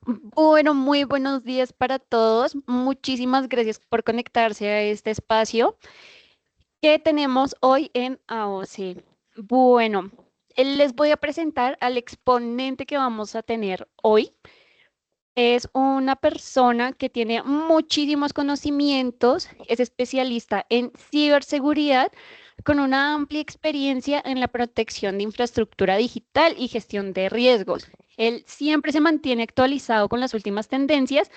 Bueno, muy buenos días para todos. Muchísimas gracias por conectarse a este espacio que tenemos hoy en AOC. Bueno, les voy a presentar al exponente que vamos a tener hoy. Es una persona que tiene muchísimos conocimientos, es especialista en ciberseguridad con una amplia experiencia en la protección de infraestructura digital y gestión de riesgos. Él siempre se mantiene actualizado con las últimas tendencias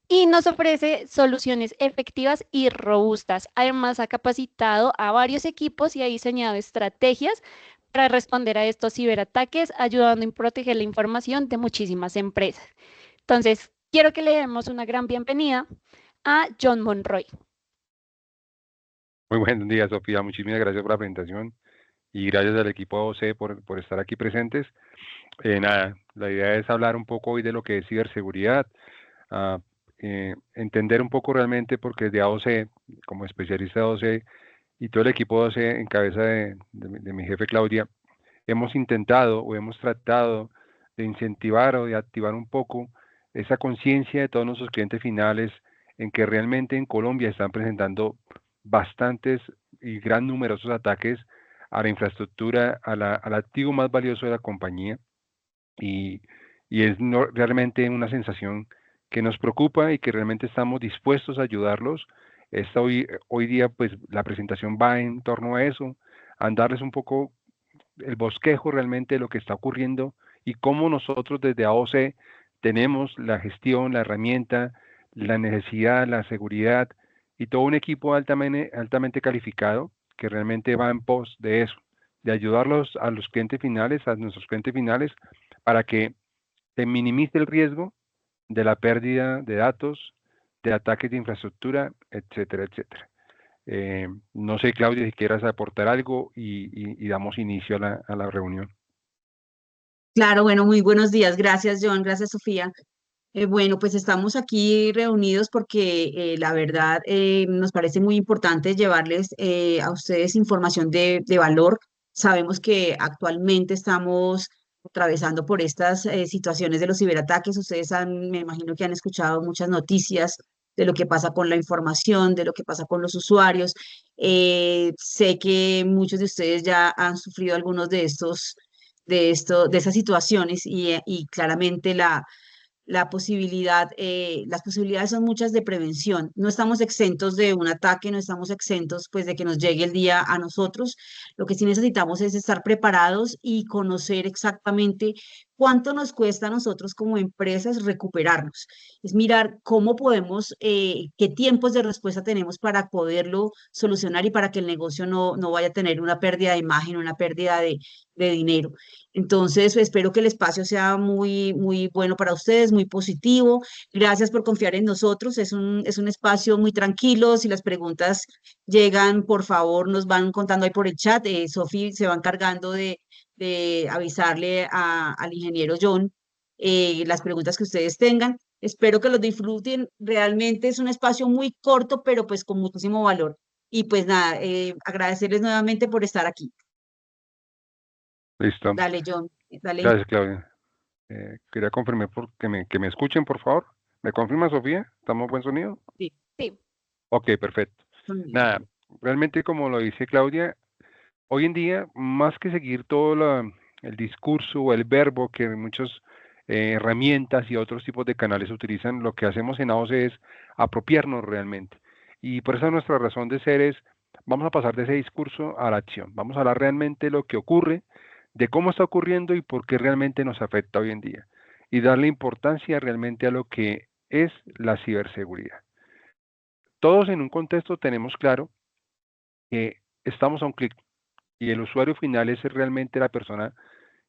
y nos ofrece soluciones efectivas y robustas. Además, ha capacitado a varios equipos y ha diseñado estrategias para responder a estos ciberataques, ayudando a proteger la información de muchísimas empresas. Entonces, quiero que le demos una gran bienvenida a John Monroy. Muy buenos días, Sofía. Muchísimas gracias por la presentación y gracias al equipo AOC por estar aquí presentes. Nada, la idea es hablar un poco hoy de lo que es ciberseguridad, ah, entender un poco realmente porque desde AOC, como especialista de AOC y todo el equipo de AOC en cabeza de mi jefe Claudia, hemos intentado o hemos tratado de incentivar o de activar un poco esa conciencia de todos nuestros clientes finales en que realmente en Colombia están presentando bastantes y gran numerosos ataques a la infraestructura, al activo más valioso de la compañía y, y es realmente una sensación que nos preocupa y que realmente estamos dispuestos a ayudarlos. Hoy día, pues la presentación va en torno a eso, a darles un poco el bosquejo realmente de lo que está ocurriendo y cómo nosotros desde AOC tenemos la gestión, la herramienta, la necesidad, la seguridad y todo un equipo altamente calificado que realmente va en pos de eso, de ayudarlos a los clientes finales, a nuestros clientes finales, para que se minimice el riesgo de la pérdida de datos, de ataques de infraestructura, etcétera, etcétera. No sé, Claudia, si quieras aportar algo y damos inicio a la reunión. Claro, bueno, muy buenos días. Gracias, John. Gracias, Sofía. Bueno, pues estamos aquí reunidos porque la verdad nos parece muy importante llevarles a ustedes información de valor. Sabemos que actualmente estamos atravesando por estas situaciones de los ciberataques. Ustedes me imagino que han escuchado muchas noticias de lo que pasa con la información, de lo que pasa con los usuarios. Sé que muchos de ustedes ya han sufrido algunos de esas situaciones y claramente la posibilidad, las posibilidades son muchas de prevención. No estamos exentos de un ataque, no estamos exentos pues de que nos llegue el día a nosotros. Lo que sí necesitamos es estar preparados y conocer exactamente cuánto nos cuesta a nosotros como empresas recuperarnos. Es mirar cómo podemos, qué tiempos de respuesta tenemos para poderlo solucionar y para que el negocio no vaya a tener una pérdida de imagen, una pérdida de dinero. Entonces, espero que el espacio sea muy bueno para ustedes, muy positivo. Gracias por confiar en nosotros. Es un espacio muy tranquilo. Si las preguntas llegan, por favor, nos van contando ahí por el chat. Sofi se va encargando de avisarle al ingeniero John las preguntas que ustedes tengan. Espero que los disfruten. Realmente es un espacio muy corto, pero pues con muchísimo valor. Y pues nada, agradecerles nuevamente por estar aquí. Listo. Dale, John. Dale. Gracias, Claudia. Quería confirmar que me escuchen, por favor. ¿Me confirma, Sofía? ¿Estamos buen sonido? Sí. Sí, Ok, perfecto. Nada, realmente como lo dice Claudia, hoy en día, más que seguir todo el discurso o el verbo que muchas herramientas y otros tipos de canales utilizan, lo que hacemos en AOC es apropiarnos realmente. Y por eso nuestra razón de ser es, vamos a pasar de ese discurso a la acción. Vamos a hablar realmente de lo que ocurre, de cómo está ocurriendo y por qué realmente nos afecta hoy en día. Y darle importancia realmente a lo que es la ciberseguridad. Todos en un contexto tenemos claro que estamos a un clic y el usuario final es realmente la persona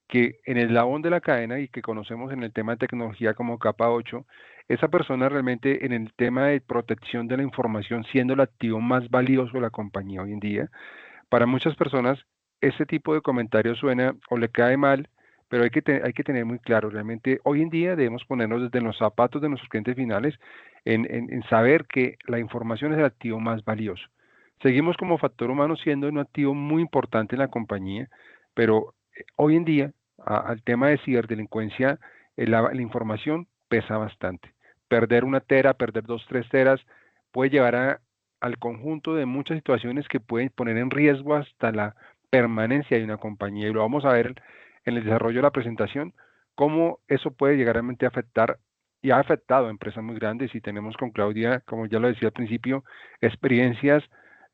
que en el eslabón de la cadena y que conocemos en el tema de tecnología como capa 8, esa persona realmente en el tema de protección de la información siendo el activo más valioso de la compañía hoy en día. Para muchas personas ese tipo de comentario suena o le cae mal, pero hay que tener muy claro, realmente hoy en día debemos ponernos desde los zapatos de nuestros clientes finales en saber que la información es el activo más valioso. Seguimos como factor humano siendo un activo muy importante en la compañía, pero hoy en día al tema de ciberdelincuencia, la información pesa bastante. Perder 1 tera, perder 2, 3 teras puede llevar al conjunto de muchas situaciones que pueden poner en riesgo hasta la permanencia de una compañía. Y lo vamos a ver en el desarrollo de la presentación, cómo eso puede llegar a afectar y ha afectado a empresas muy grandes. Y tenemos con Claudia, como ya lo decía al principio, experiencias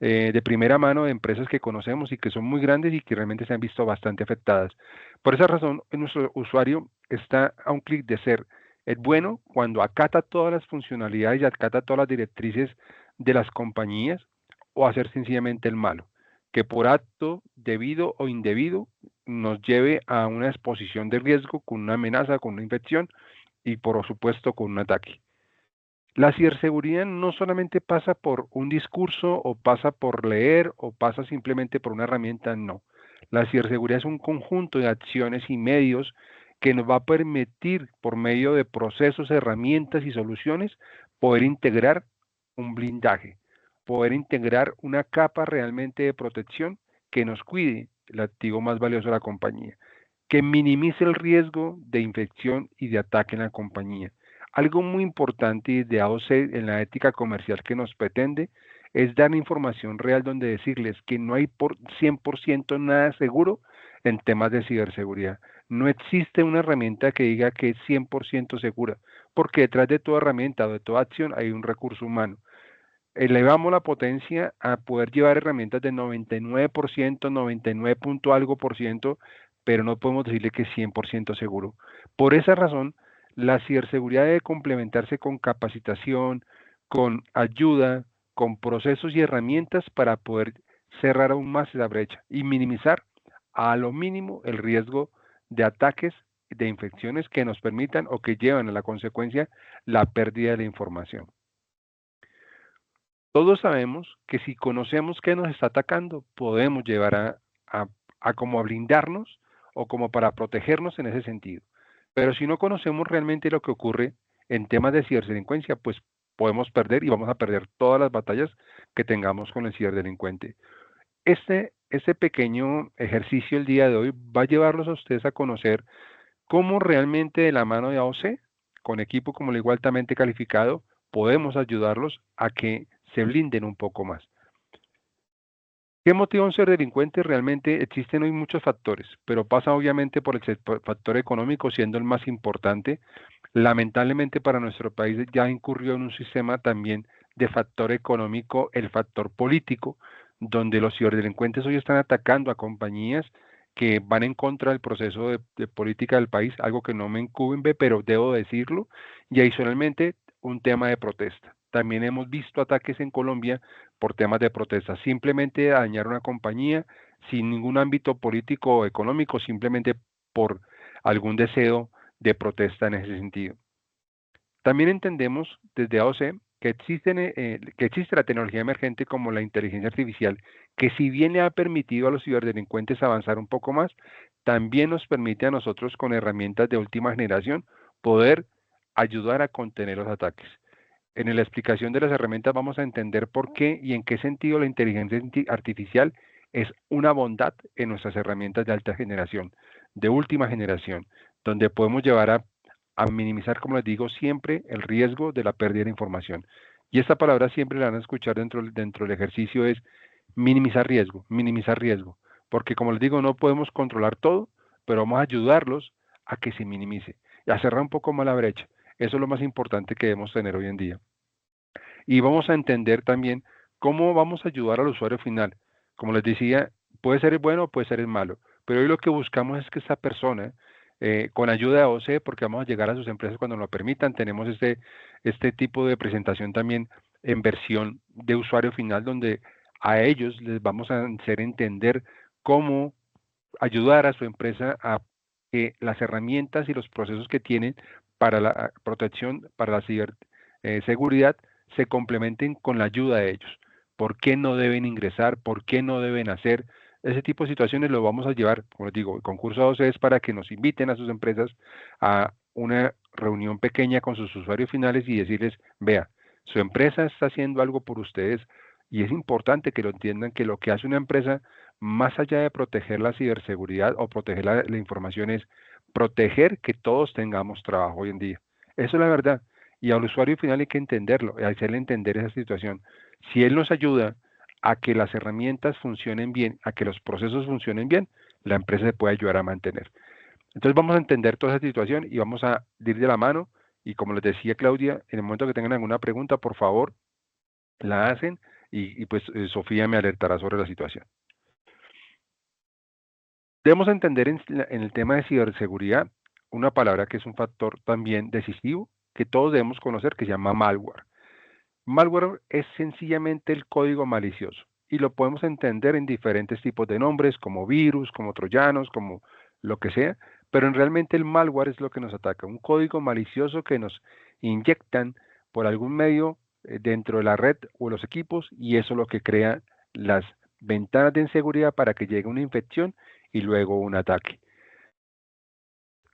de primera mano de empresas que conocemos y que son muy grandes y que realmente se han visto bastante afectadas. Por esa razón, nuestro usuario está a un clic de ser el bueno cuando acata todas las funcionalidades y acata todas las directrices de las compañías, o hacer sencillamente el malo, que por acto debido o indebido nos lleve a una exposición de riesgo con una amenaza, con una infección y por supuesto con un ataque. La ciberseguridad no solamente pasa por un discurso o pasa por leer o pasa simplemente por una herramienta, no. La ciberseguridad es un conjunto de acciones y medios que nos va a permitir, por medio de procesos, herramientas y soluciones, poder integrar un blindaje, poder integrar una capa realmente de protección que nos cuide el activo más valioso de la compañía, que minimice el riesgo de infección y de ataque en la compañía. Algo muy importante de AOC en la ética comercial que nos pretende es dar información real donde decirles que no hay por 100% nada seguro en temas de ciberseguridad. No existe una herramienta que diga que es 100% segura, porque detrás de toda herramienta o de toda acción hay un recurso humano. Elevamos la potencia a poder llevar herramientas de 99%, 99 punto algo por ciento, pero no podemos decirle que es 100% seguro. Por esa razón, la ciberseguridad debe complementarse con capacitación, con ayuda, con procesos y herramientas para poder cerrar aún más esa brecha y minimizar a lo mínimo el riesgo de ataques, de infecciones que nos permitan o que llevan a la consecuencia la pérdida de la información. Todos sabemos que si conocemos qué nos está atacando, podemos llevar a como a blindarnos o como para protegernos en ese sentido. Pero si no conocemos realmente lo que ocurre en temas de ciberdelincuencia, pues podemos perder y vamos a perder todas las batallas que tengamos con el ciberdelincuente. Este pequeño ejercicio el día de hoy va a llevarlos a ustedes a conocer cómo realmente de la mano de AOC, con equipo como el igual altamente calificado, podemos ayudarlos a que se blinden un poco más. ¿Qué motiva a un ser delincuente? Realmente existen hoy muchos factores, pero pasa obviamente por el factor económico siendo el más importante. Lamentablemente para nuestro país ya incurrió en un sistema también de factor económico, el factor político, donde los ciberdelincuentes hoy están atacando a compañías que van en contra del proceso de política del país, algo que no me incumbe, pero debo decirlo, y adicionalmente un tema de protesta. También hemos visto ataques en Colombia por temas de protesta, simplemente dañar una compañía sin ningún ámbito político o económico, simplemente por algún deseo de protesta en ese sentido. También entendemos desde AOC que existe la tecnología emergente como la inteligencia artificial, que si bien le ha permitido a los ciberdelincuentes avanzar un poco más, también nos permite a nosotros con herramientas de última generación poder ayudar a contener los ataques. En la explicación de las herramientas vamos a entender por qué y en qué sentido la inteligencia artificial es una bondad en nuestras herramientas de alta generación, de última generación, donde podemos llevar a minimizar, como les digo, siempre el riesgo de la pérdida de información. Y esta palabra siempre la van a escuchar dentro del ejercicio, es minimizar riesgo, porque como les digo, no podemos controlar todo, pero vamos a ayudarlos a que se minimice y a cerrar un poco más la brecha. Eso es lo más importante que debemos tener hoy en día. Y vamos a entender también cómo vamos a ayudar al usuario final. Como les decía, puede ser el bueno o puede ser el malo, pero hoy lo que buscamos es que esa persona, con ayuda de OC, porque vamos a llegar a sus empresas cuando nos lo permitan, tenemos este tipo de presentación también en versión de usuario final, donde a ellos les vamos a hacer entender cómo ayudar a su empresa a que las herramientas y los procesos que tienen para la protección, para la ciberseguridad, se complementen con la ayuda de ellos. ¿Por qué no deben ingresar? ¿Por qué no deben hacer? Ese tipo de situaciones lo vamos a llevar, como les digo, el concurso 12 es para que nos inviten a sus empresas a una reunión pequeña con sus usuarios finales y decirles, vea, su empresa está haciendo algo por ustedes y es importante que lo entiendan que lo que hace una empresa, más allá de proteger la ciberseguridad o proteger la información, es proteger que todos tengamos trabajo hoy en día. Eso es la verdad. Y al usuario final hay que entenderlo, hacerle entender esa situación. Si él nos ayuda a que las herramientas funcionen bien, a que los procesos funcionen bien, la empresa se puede ayudar a mantener. Entonces vamos a entender toda esa situación y vamos a ir de la mano. Y como les decía Claudia, en el momento que tengan alguna pregunta, por favor, la hacen y pues Sofía me alertará sobre la situación. Debemos entender en el tema de ciberseguridad una palabra que es un factor también decisivo que todos debemos conocer que se llama malware. Malware es sencillamente el código malicioso y lo podemos entender en diferentes tipos de nombres como virus, como troyanos, como lo que sea, pero realmente el malware es lo que nos ataca, un código malicioso que nos inyectan por algún medio dentro de la red o los equipos y eso es lo que crea las ventanas de inseguridad para que llegue una infección y luego un ataque.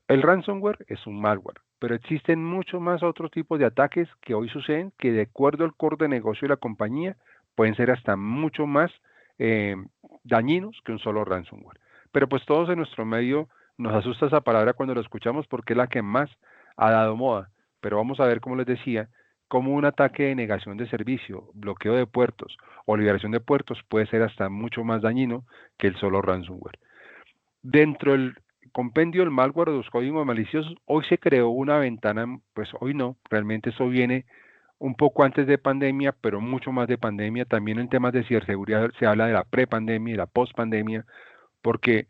El ransomware es un malware, pero existen muchos más otros tipos de ataques que hoy suceden que de acuerdo al core de negocio de la compañía pueden ser hasta mucho más eh, dañinos que un solo ransomware. Pero pues todos en nuestro medio nos asusta esa palabra cuando la escuchamos porque es la que más ha dado moda. Pero vamos a ver, como les decía, cómo un ataque de negación de servicio, bloqueo de puertos o liberación de puertos puede ser hasta mucho más dañino que el solo ransomware. Dentro del compendio del malware de los códigos maliciosos, hoy se creó una ventana, pues hoy no, realmente eso viene un poco antes de pandemia, pero mucho más de pandemia. También en temas de ciberseguridad se habla de la prepandemia y la postpandemia, porque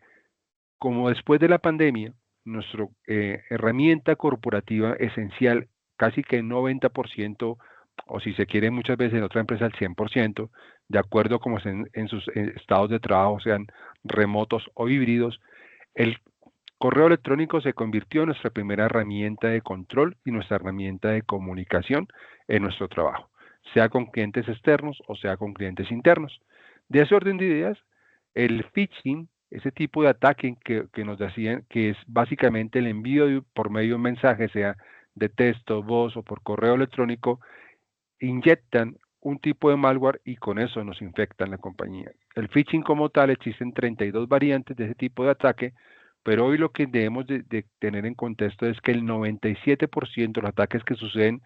como después de la pandemia, nuestra herramienta corporativa esencial, casi que el 90%, o si se quiere muchas veces en otra empresa el 100%, de acuerdo a como en sus estados de trabajo, sean remotos o híbridos, el correo electrónico se convirtió en nuestra primera herramienta de control y nuestra herramienta de comunicación en nuestro trabajo, sea con clientes externos o sea con clientes internos. De ese orden de ideas, el phishing, ese tipo de ataque que nos decían, que es básicamente el envío por medio de un mensaje, sea de texto, voz o por correo electrónico, inyectan un tipo de malware y con eso nos infectan la compañía. El phishing como tal, existen 32 variantes de ese tipo de ataque, pero hoy lo que debemos de tener en contexto es que el 97% de los ataques que suceden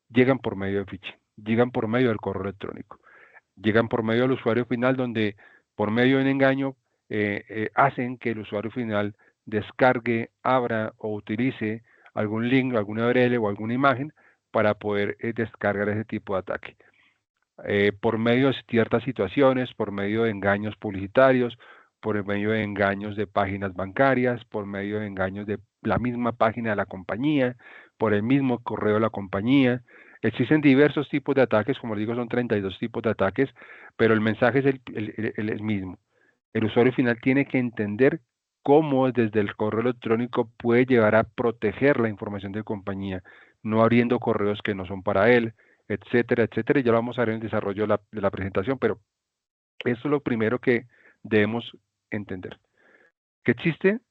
llegan por medio de phishing, llegan por medio del correo electrónico, llegan por medio del usuario final donde por medio de un engaño hacen que el usuario final descargue, abra o utilice algún link, alguna URL o alguna imagen para poder descargar ese tipo de ataque. Por medio de ciertas situaciones, por medio de engaños publicitarios, por medio de engaños de páginas bancarias, por medio de engaños de la misma página de la compañía, por el mismo correo de la compañía. Existen diversos tipos de ataques, como les digo, son 32 tipos de ataques, pero el mensaje es el mismo. El usuario final tiene que entender cómo desde el correo electrónico puede llegar a proteger la información de compañía, no abriendo correos que no son para él, etcétera, etcétera. Y ya lo vamos a ver en el desarrollo de la presentación, pero eso es lo primero que debemos entender. Que existen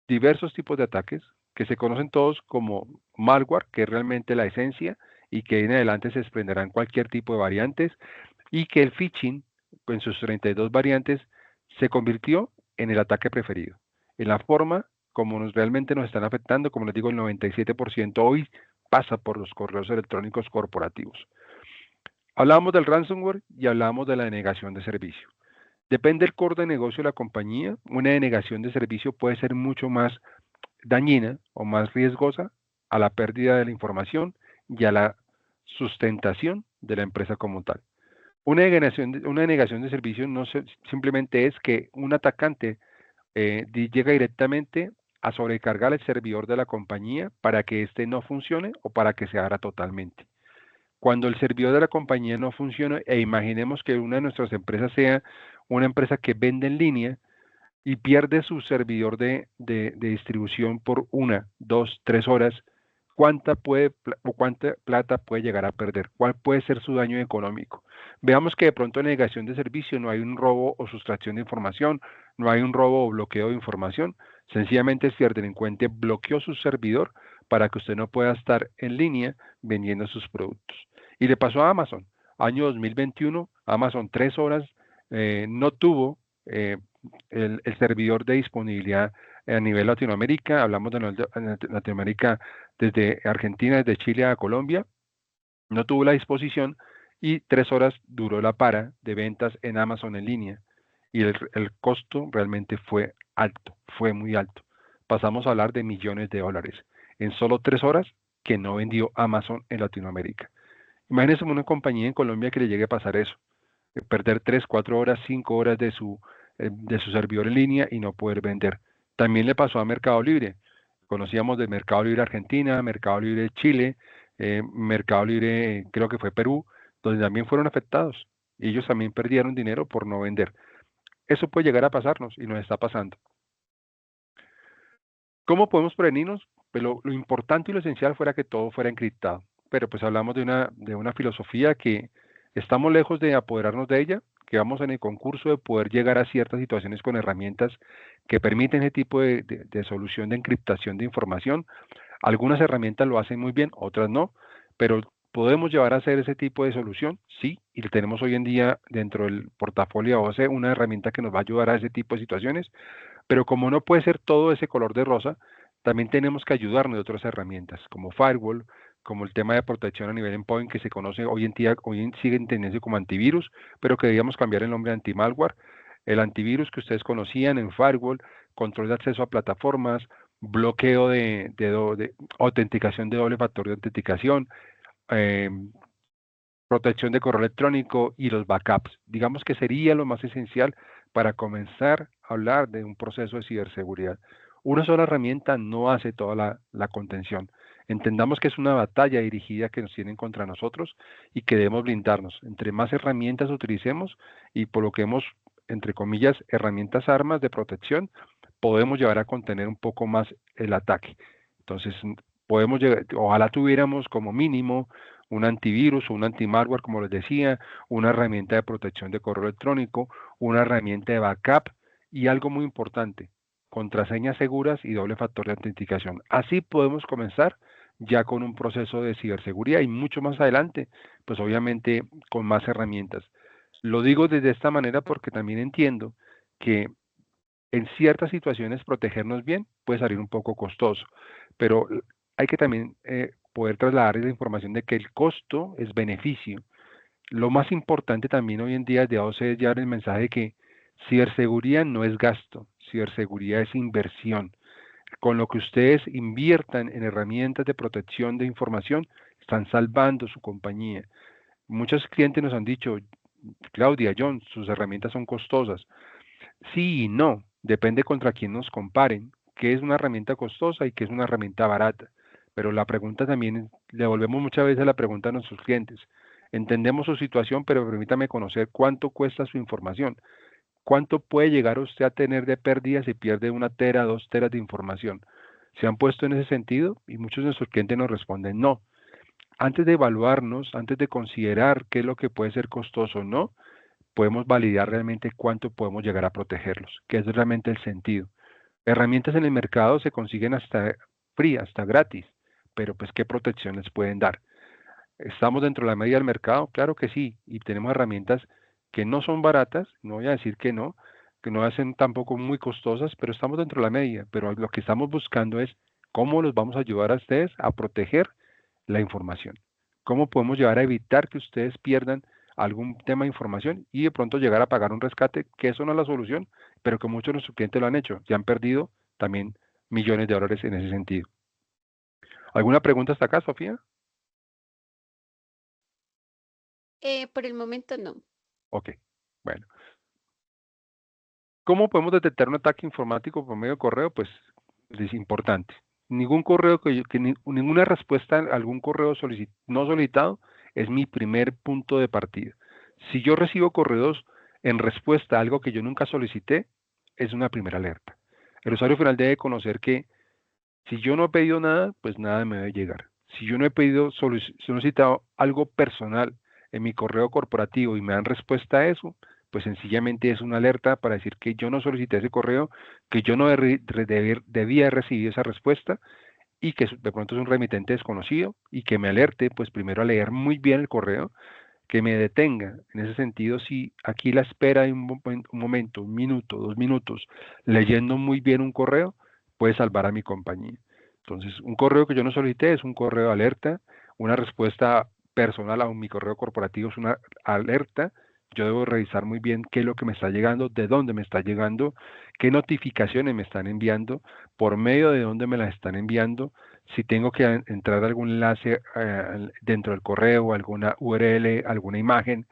diversos tipos de ataques que se conocen todos como malware, que es realmente la esencia y que en adelante se desprenderán cualquier tipo de variantes, y que el phishing, en sus 32 variantes, se convirtió en el ataque preferido. En la forma como realmente nos están afectando, como les digo, el 97% hoy pasa por los correos electrónicos corporativos. Hablábamos del ransomware y hablábamos de la denegación de servicio. Depende del core de negocio de la compañía, una denegación de servicio puede ser mucho más dañina o más riesgosa a la pérdida de la información y a la sustentación de la empresa como tal. Una denegación de servicio no simplemente es que un atacante llega directamente a sobrecargar el servidor de la compañía para que éste no funcione o para que se abra totalmente. Cuando el servidor de la compañía no funciona, e imaginemos que una de nuestras empresas sea una empresa que vende en línea y pierde su servidor de distribución por 1, 2, 3 horas, ¿cuánta plata puede llegar a perder? ¿Cuál puede ser su daño económico? Veamos que de pronto en negación de servicio no hay un robo o sustracción de información, no hay un robo o bloqueo de información, sencillamente el ciberdelincuente bloqueó su servidor para que usted no pueda estar en línea vendiendo sus productos. Y le pasó a Amazon. Año 2021, Amazon 3 horas no tuvo el servidor de disponibilidad a nivel Latinoamérica, hablamos de Latinoamérica desde Argentina, desde Chile a Colombia, no tuvo la disposición y 3 horas duró la para de ventas en Amazon en línea y el costo realmente fue alto, fue muy alto. Pasamos a hablar de millones de dólares en solo 3 horas que no vendió Amazon en Latinoamérica. Imagínense una compañía en Colombia que le llegue a pasar eso, perder 3, 4 horas, 5 horas de su servidor en línea y no poder vender. También le pasó a Mercado Libre. Conocíamos de Mercado Libre Argentina, Mercado Libre Chile, Mercado Libre creo que fue Perú, donde también fueron afectados. Y ellos también perdieron dinero por no vender. Eso puede llegar a pasarnos y nos está pasando. ¿Cómo podemos prevenirnos? Pues lo importante y lo esencial fuera que todo fuera encriptado. Pero pues hablamos de una filosofía que estamos lejos de apoderarnos de ella, que vamos en el concurso de poder llegar a ciertas situaciones con herramientas que permiten ese tipo de solución de encriptación de información. Algunas herramientas lo hacen muy bien, otras no, pero podemos llevar a hacer ese tipo de solución, sí, y tenemos hoy en día dentro del portafolio AOC una herramienta que nos va a ayudar a ese tipo de situaciones, pero como no puede ser todo ese color de rosa, también tenemos que ayudarnos de otras herramientas, como firewall, como el tema de protección a nivel endpoint que se conoce hoy en día, sigue entendiéndose como antivirus, pero que debíamos cambiar el nombre a anti-malware. El antivirus que ustedes conocían en firewall, control de acceso a plataformas, bloqueo de autenticación de doble factor de autenticación, eh, protección de correo electrónico y los backups. Digamos que sería lo más esencial para comenzar a hablar de un proceso de ciberseguridad. Una sola herramienta no hace toda la contención. Entendamos que es una batalla dirigida que nos tienen contra nosotros y que debemos blindarnos. Entre más herramientas utilicemos y coloquemos, entre comillas, herramientas, armas de protección, podemos llevar a contener un poco más el ataque. Entonces, podemos llegar, ojalá tuviéramos como mínimo un antivirus o un antimalware, como les decía, una herramienta de protección de correo electrónico, una herramienta de backup y algo muy importante, contraseñas seguras y doble factor de autenticación. Así podemos comenzar ya con un proceso de ciberseguridad y mucho más adelante, pues obviamente con más herramientas. Lo digo desde esta manera porque también entiendo que en ciertas situaciones protegernos bien puede salir un poco costoso, pero hay que también poder trasladar esa información de que el costo es beneficio. Lo más importante también hoy en día de AOC es llevar el mensaje de que ciberseguridad no es gasto, ciberseguridad es inversión. Con lo que ustedes inviertan en herramientas de protección de información, están salvando su compañía. Muchos clientes nos han dicho, Claudia, John, sus herramientas son costosas. Sí y no, depende contra quién nos comparen, qué es una herramienta costosa y qué es una herramienta barata. Pero la pregunta también, le volvemos muchas veces la pregunta a nuestros clientes. Entendemos su situación, pero permítame conocer cuánto cuesta su información. ¿Cuánto puede llegar usted a tener de pérdida si pierde 1 tera, 2 teras de información? ¿Se han puesto en ese sentido? Y muchos de nuestros clientes nos responden no. Antes de evaluarnos, antes de considerar qué es lo que puede ser costoso o no, podemos validar realmente cuánto podemos llegar a protegerlos, que es realmente el sentido. Herramientas en el mercado se consiguen hasta free, hasta gratis, pero pues qué protección les pueden dar. ¿Estamos dentro de la media del mercado? Claro que sí, y tenemos herramientas que no son baratas, no voy a decir que no hacen tampoco muy costosas, pero estamos dentro de la media, pero lo que estamos buscando es cómo los vamos a ayudar a ustedes a proteger la información. ¿Cómo podemos llevar a evitar que ustedes pierdan algún tema de información y de pronto llegar a pagar un rescate, que eso no es la solución, pero que muchos de nuestros clientes lo han hecho, ya han perdido también millones de dólares en ese sentido? ¿Alguna pregunta hasta acá, Sofía? Por el momento no. Ok, bueno. ¿Cómo podemos detectar un ataque informático por medio de correo? Pues es importante. Ningún correo ninguna respuesta a algún correo no solicitado es mi primer punto de partida. Si yo recibo correos en respuesta a algo que yo nunca solicité, es una primera alerta. El usuario final debe conocer que si yo no he pedido nada, pues nada me debe llegar. Si yo no he solicitado algo personal en mi correo corporativo y me dan respuesta a eso, pues sencillamente es una alerta para decir que yo no solicité ese correo, que yo no debía recibir esa respuesta y que de pronto es un remitente desconocido y que me alerte, pues primero a leer muy bien el correo, que me detenga. En ese sentido, si aquí la espera de un momento, 1 minuto, 2 minutos, leyendo muy bien un correo, puede salvar a mi compañía. Entonces, un correo que yo no solicité es un correo de alerta, una respuesta personal a mi correo corporativo es una alerta. Yo debo revisar muy bien qué es lo que me está llegando, de dónde me está llegando, qué notificaciones me están enviando, por medio de dónde me las están enviando, si tengo que entrar a algún enlace dentro del correo, alguna URL, alguna imagen,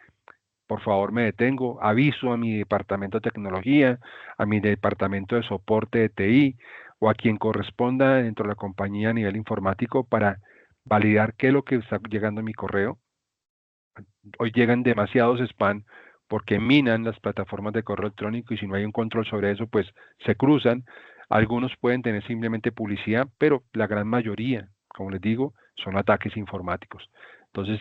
por favor me detengo, aviso a mi departamento de tecnología, a mi departamento de soporte de TI o a quien corresponda dentro de la compañía a nivel informático para validar qué es lo que está llegando a mi correo. Hoy llegan demasiados spam porque minan las plataformas de correo electrónico y si no hay un control sobre eso, pues se cruzan. Algunos pueden tener simplemente publicidad, pero la gran mayoría, como les digo, son ataques informáticos. Entonces,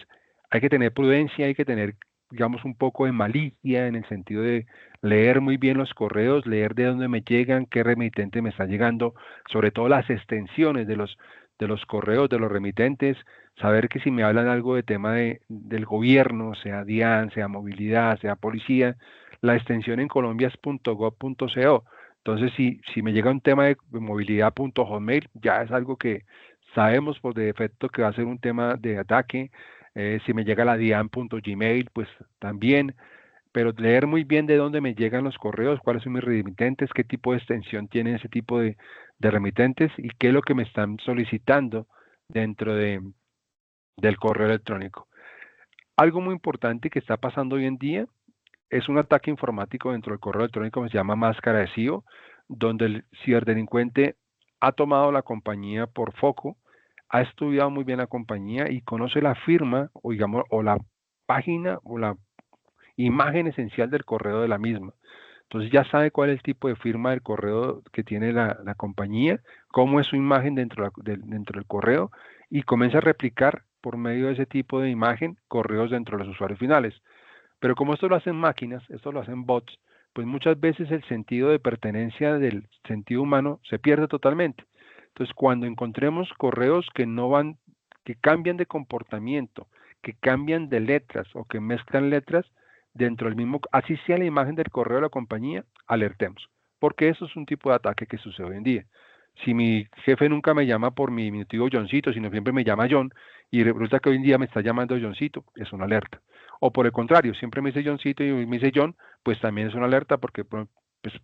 hay que tener prudencia, hay que tener, digamos, un poco de malicia en el sentido de leer muy bien los correos, leer de dónde me llegan, qué remitente me está llegando, sobre todo las extensiones de los correos, de los remitentes, saber que si me hablan algo de tema del gobierno, sea DIAN, sea movilidad, sea policía, la extensión en Colombia es .gov.co. Entonces, si me llega un tema de movilidad.hotmail, ya es algo que sabemos por defecto que va a ser un tema de ataque. Si me llega la DIAN.gmail, pues también, pero leer muy bien de dónde me llegan los correos, cuáles son mis remitentes, qué tipo de extensión tienen ese tipo de remitentes y qué es lo que me están solicitando dentro del correo electrónico. Algo muy importante que está pasando hoy en día es un ataque informático dentro del correo electrónico que se llama máscara de SEO, donde el ciberdelincuente ha tomado la compañía por foco, ha estudiado muy bien la compañía y conoce la firma o digamos o la página o la imagen esencial del correo de la misma. Entonces ya sabe cuál es el tipo de firma del correo que tiene la compañía, cómo es su imagen dentro del correo y comienza a replicar por medio de ese tipo de imagen correos dentro de los usuarios finales. Pero como esto lo hacen máquinas, esto lo hacen bots, pues muchas veces el sentido de pertenencia del sentido humano se pierde totalmente. Entonces cuando encontremos correos que no van, que cambian de comportamiento, que cambian de letras o que mezclan letras, dentro del mismo, así sea la imagen del correo de la compañía, alertemos, porque eso es un tipo de ataque que sucede hoy en día. Si mi jefe nunca me llama por mi diminutivo Johncito, sino siempre me llama John, y resulta que hoy en día me está llamando Johncito, es una alerta. O por el contrario, siempre me dice Johncito y me dice John, pues también es una alerta porque pues,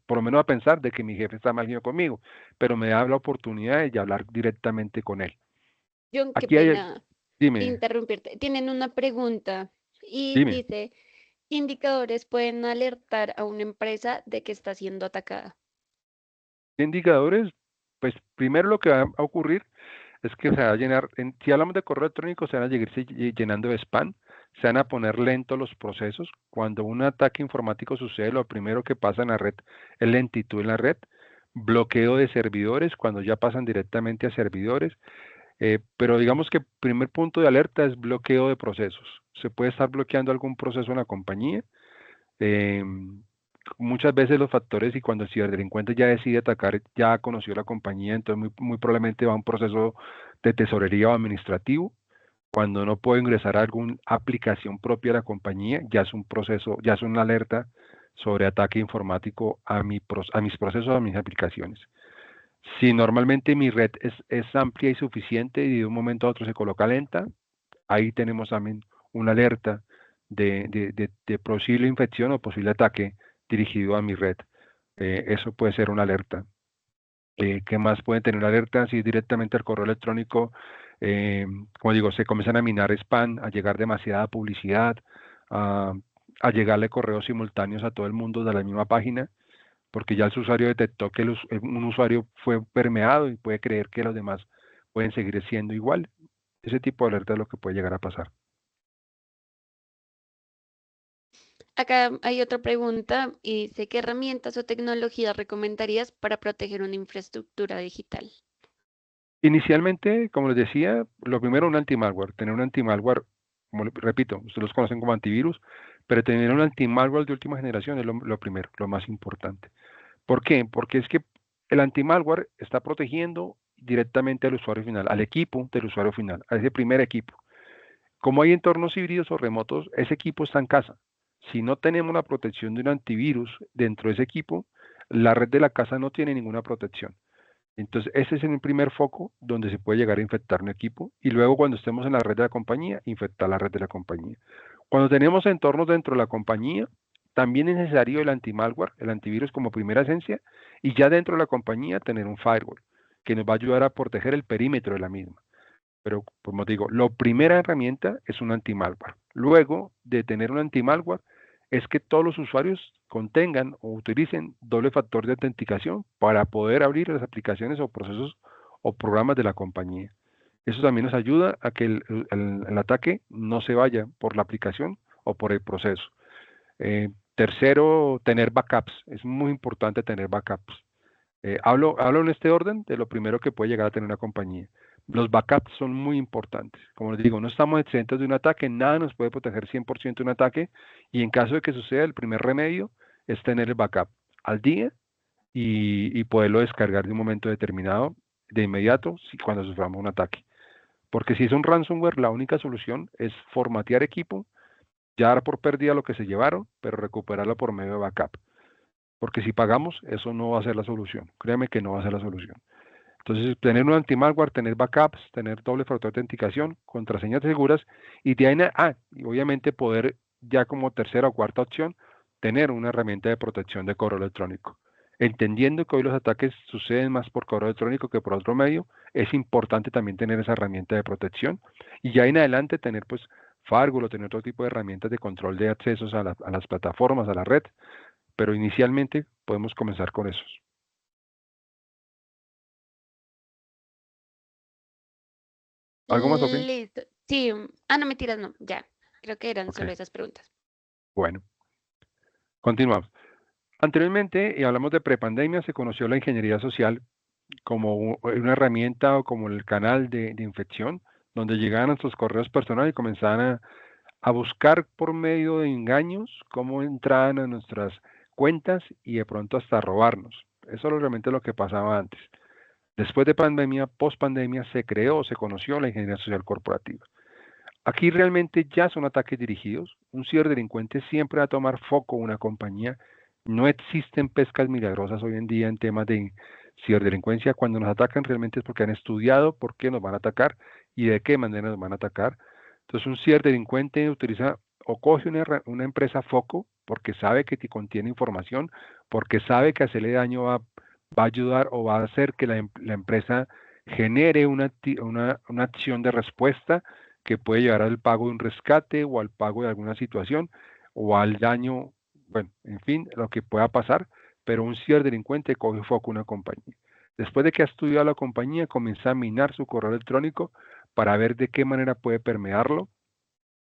por lo menos va a pensar de que mi jefe está mal conmigo, pero me da la oportunidad de hablar directamente con él. John, qué Aquí hay, pena dime, interrumpirte. Tienen una pregunta y dime. dice, ¿qué indicadores pueden alertar a una empresa de que está siendo atacada? ¿Qué indicadores? Pues primero lo que va a ocurrir es que se va a llenar, si hablamos de correo electrónico, se van a seguirse llenando de spam, se van a poner lentos los procesos. Cuando un ataque informático sucede, lo primero que pasa en la red es lentitud en la red, bloqueo de servidores cuando ya pasan directamente a servidores, pero digamos que el primer punto de alerta es bloqueo de procesos. Se puede estar bloqueando algún proceso en la compañía. eh, Muchas veces los factores y cuando el ciberdelincuente ya decide atacar, ya conoció la compañía, entonces muy probablemente va a un proceso de tesorería o administrativo. Cuando no puedo ingresar a alguna aplicación propia de la compañía, ya es un proceso, ya es una alerta sobre ataque informático a mis procesos, a mis aplicaciones. Si normalmente mi red es amplia y suficiente y de un momento a otro se coloca lenta, ahí tenemos también una alerta de posible infección o posible ataque dirigido a mi red. Eso puede ser una alerta. ¿Qué más pueden tener una alerta? Si directamente al correo electrónico, eh, como digo, se comienzan a minar spam, a llegar demasiada publicidad, a, a llegarle correos simultáneos a todo el mundo de la misma página, porque ya el usuario detectó que un usuario fue permeado y puede creer que los demás pueden seguir siendo igual. Ese tipo de alerta es lo que puede llegar a pasar. Acá hay otra pregunta y dice, ¿qué herramientas o tecnologías recomendarías para proteger una infraestructura digital? Inicialmente, como les decía, lo primero un anti-malware, tener un anti-malware, como repito, ustedes los conocen como antivirus, pero tener un anti-malware de última generación es lo primero, lo más importante. ¿Por qué? Porque es que el anti-malware está protegiendo directamente al usuario final, al equipo del usuario final, a ese primer equipo. Como hay entornos híbridos o remotos, ese equipo está en casa. Si no tenemos la protección de un antivirus dentro de ese equipo, la red de la casa no tiene ninguna protección. Entonces, ese es el primer foco donde se puede llegar a infectar un equipo y luego cuando estemos en la red de la compañía, infectar la red de la compañía. Cuando tenemos entornos dentro de la compañía, también es necesario el anti-malware, el antivirus como primera esencia, y ya dentro de la compañía tener un firewall que nos va a ayudar a proteger el perímetro de la misma. Pero, como digo, la primera herramienta es un anti-malware. Luego de tener un anti-malware, es que todos los usuarios contengan o utilicen doble factor de autenticación para poder abrir las aplicaciones o procesos o programas de la compañía. Eso también nos ayuda a que el ataque no se vaya por la aplicación o por el proceso. Tercero, tener backups. Es muy importante tener backups. Hablo en este orden de lo primero que puede llegar a tener una compañía. Los backups son muy importantes. Como les digo, no estamos exentos de un ataque, nada nos puede proteger 100% de un ataque y en caso de que suceda, el primer remedio es tener el backup al día y poderlo descargar de un momento determinado, de inmediato, cuando suframos un ataque. Porque si es un ransomware, la única solución es formatear equipo, ya dar por pérdida lo que se llevaron, pero recuperarlo por medio de backup. Porque si pagamos, eso no va a ser la solución. Créeme que no va a ser la solución. Entonces, tener un anti-malware, tener backups, tener doble factor de autenticación, contraseñas seguras y de ahí, y obviamente poder ya como tercera o cuarta opción, tener una herramienta de protección de correo electrónico. Entendiendo que hoy los ataques suceden más por correo electrónico que por otro medio, es importante también tener esa herramienta de protección y ya en adelante tener pues firewall o tener otro tipo de herramientas de control de accesos a las plataformas, a la red, pero inicialmente podemos comenzar con esos. ¿Algo más, Sofía? Listo. Sí, no mentiras, no, ya. Creo que eran Ok, solo esas preguntas. bueno, continuamos. Anteriormente, y hablamos de prepandemia, se conoció la ingeniería social como una herramienta o como el canal de infección, donde llegaban a nuestros correos personales y comenzaban a buscar por medio de engaños cómo entraban a nuestras cuentas y de pronto hasta robarnos. Eso es realmente lo que pasaba antes. Después de pandemia, post pandemia, se creó, se conoció la ingeniería social corporativa. Aquí realmente ya son ataques dirigidos. Un ciberdelincuente siempre va a tomar foco una compañía. No existen pescas milagrosas hoy en día en temas de ciberdelincuencia. Cuando nos atacan realmente es porque han estudiado por qué nos van a atacar y de qué manera nos van a atacar. Entonces un ciberdelincuente utiliza o coge una empresa foco porque sabe que contiene información, porque sabe que hacerle daño va a ayudar o va a hacer que la empresa genere una acción de respuesta que puede llevar al pago de un rescate o al pago de alguna situación o al daño, bueno, en fin, lo que pueda pasar, pero un ciberdelincuente coge foco a una compañía. Después de que ha estudiado la compañía, comienza a minar su correo electrónico para ver de qué manera puede permearlo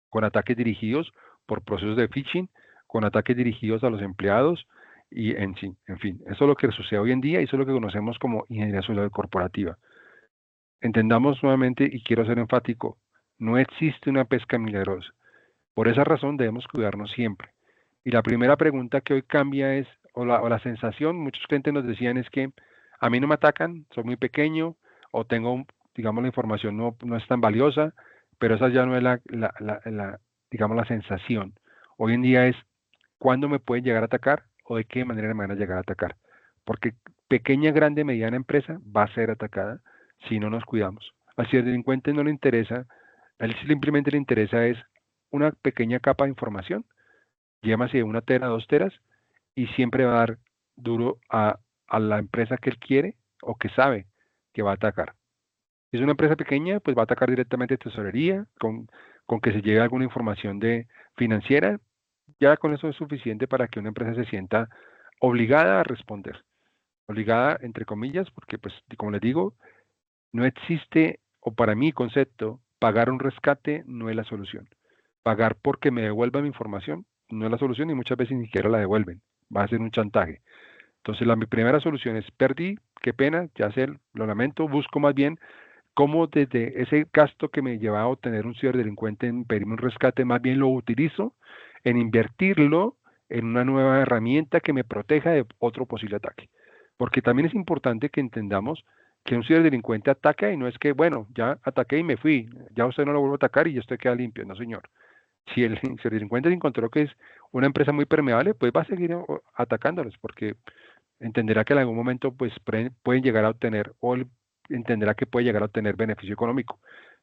con ataques dirigidos por procesos de phishing, con ataques dirigidos a los empleados y en fin, eso es lo que sucede hoy en día y eso es lo que conocemos como ingeniería social corporativa. Entendamos nuevamente, y quiero ser enfático, no existe una pesca milagrosa. Por esa razón debemos cuidarnos siempre. Y la primera pregunta que hoy cambia es, o la sensación, muchos clientes nos decían es que a mí no me atacan, soy muy pequeño, o tengo, digamos, la información no es tan valiosa, pero esa ya no es digamos, la sensación. Hoy en día es cuándo me pueden llegar a atacar o de qué manera me van a llegar a atacar. Porque pequeña, grande, mediana empresa va a ser atacada si no nos cuidamos. Al ciberdelincuente no le interesa, a él simplemente le interesa es una pequeña capa de información, llámase 1 tera, 2 teras, y siempre va a dar duro a la empresa que él quiere o que sabe que va a atacar. Si es una empresa pequeña, pues va a atacar directamente tesorería, con que se lleve alguna información de financiera, ya con eso es suficiente para que una empresa se sienta obligada a responder. Obligada, entre comillas, porque pues, como les digo, no existe, o para mi concepto, pagar un rescate no es la solución. Pagar porque me devuelvan mi información no es la solución y muchas veces ni siquiera la devuelven. Va a ser un chantaje. Entonces, mi primera solución es, perdí, qué pena, ya sé, lo lamento, busco más bien cómo desde ese gasto que me lleva a obtener un ciberdelincuente en pedirme un rescate, más bien lo utilizo en invertirlo en una nueva herramienta que me proteja de otro posible ataque. Porque también es importante que entendamos que un ciberdelincuente ataca y no es que, bueno, ya ataqué y me fui, ya usted no lo vuelve a atacar y ya usted queda limpio, no señor. Si el ciberdelincuente encontró que es una empresa muy permeable, pues va a seguir atacándolos, porque entenderá que en algún momento pues pueden llegar a obtener o entenderá que puede llegar a obtener beneficio económico,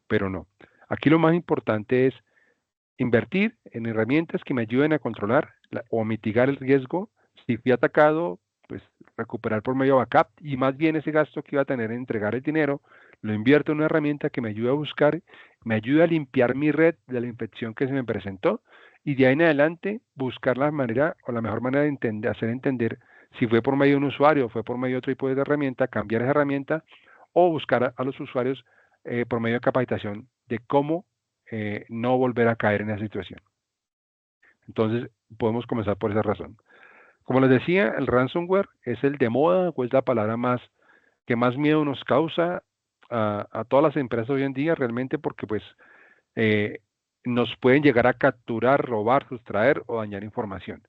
pero no. Aquí lo más importante es invertir en herramientas que me ayuden a controlar o mitigar el riesgo. Si fui atacado, pues recuperar por medio de backup y más bien ese gasto que iba a tener en entregar el dinero, lo invierto en una herramienta que me ayude a buscar, me ayude a limpiar mi red de la infección que se me presentó y de ahí en adelante buscar la manera o la mejor manera de hacer entender si fue por medio de un usuario o fue por medio de otro tipo de herramienta, cambiar esa herramienta o buscar a los usuarios por medio de capacitación de cómo no volver a caer en esa situación. Entonces, podemos comenzar por esa razón. Como les decía, el ransomware es el de moda, o es la palabra que más miedo nos causa a todas las empresas hoy en día, realmente porque pues nos pueden llegar a capturar, robar, sustraer o dañar información.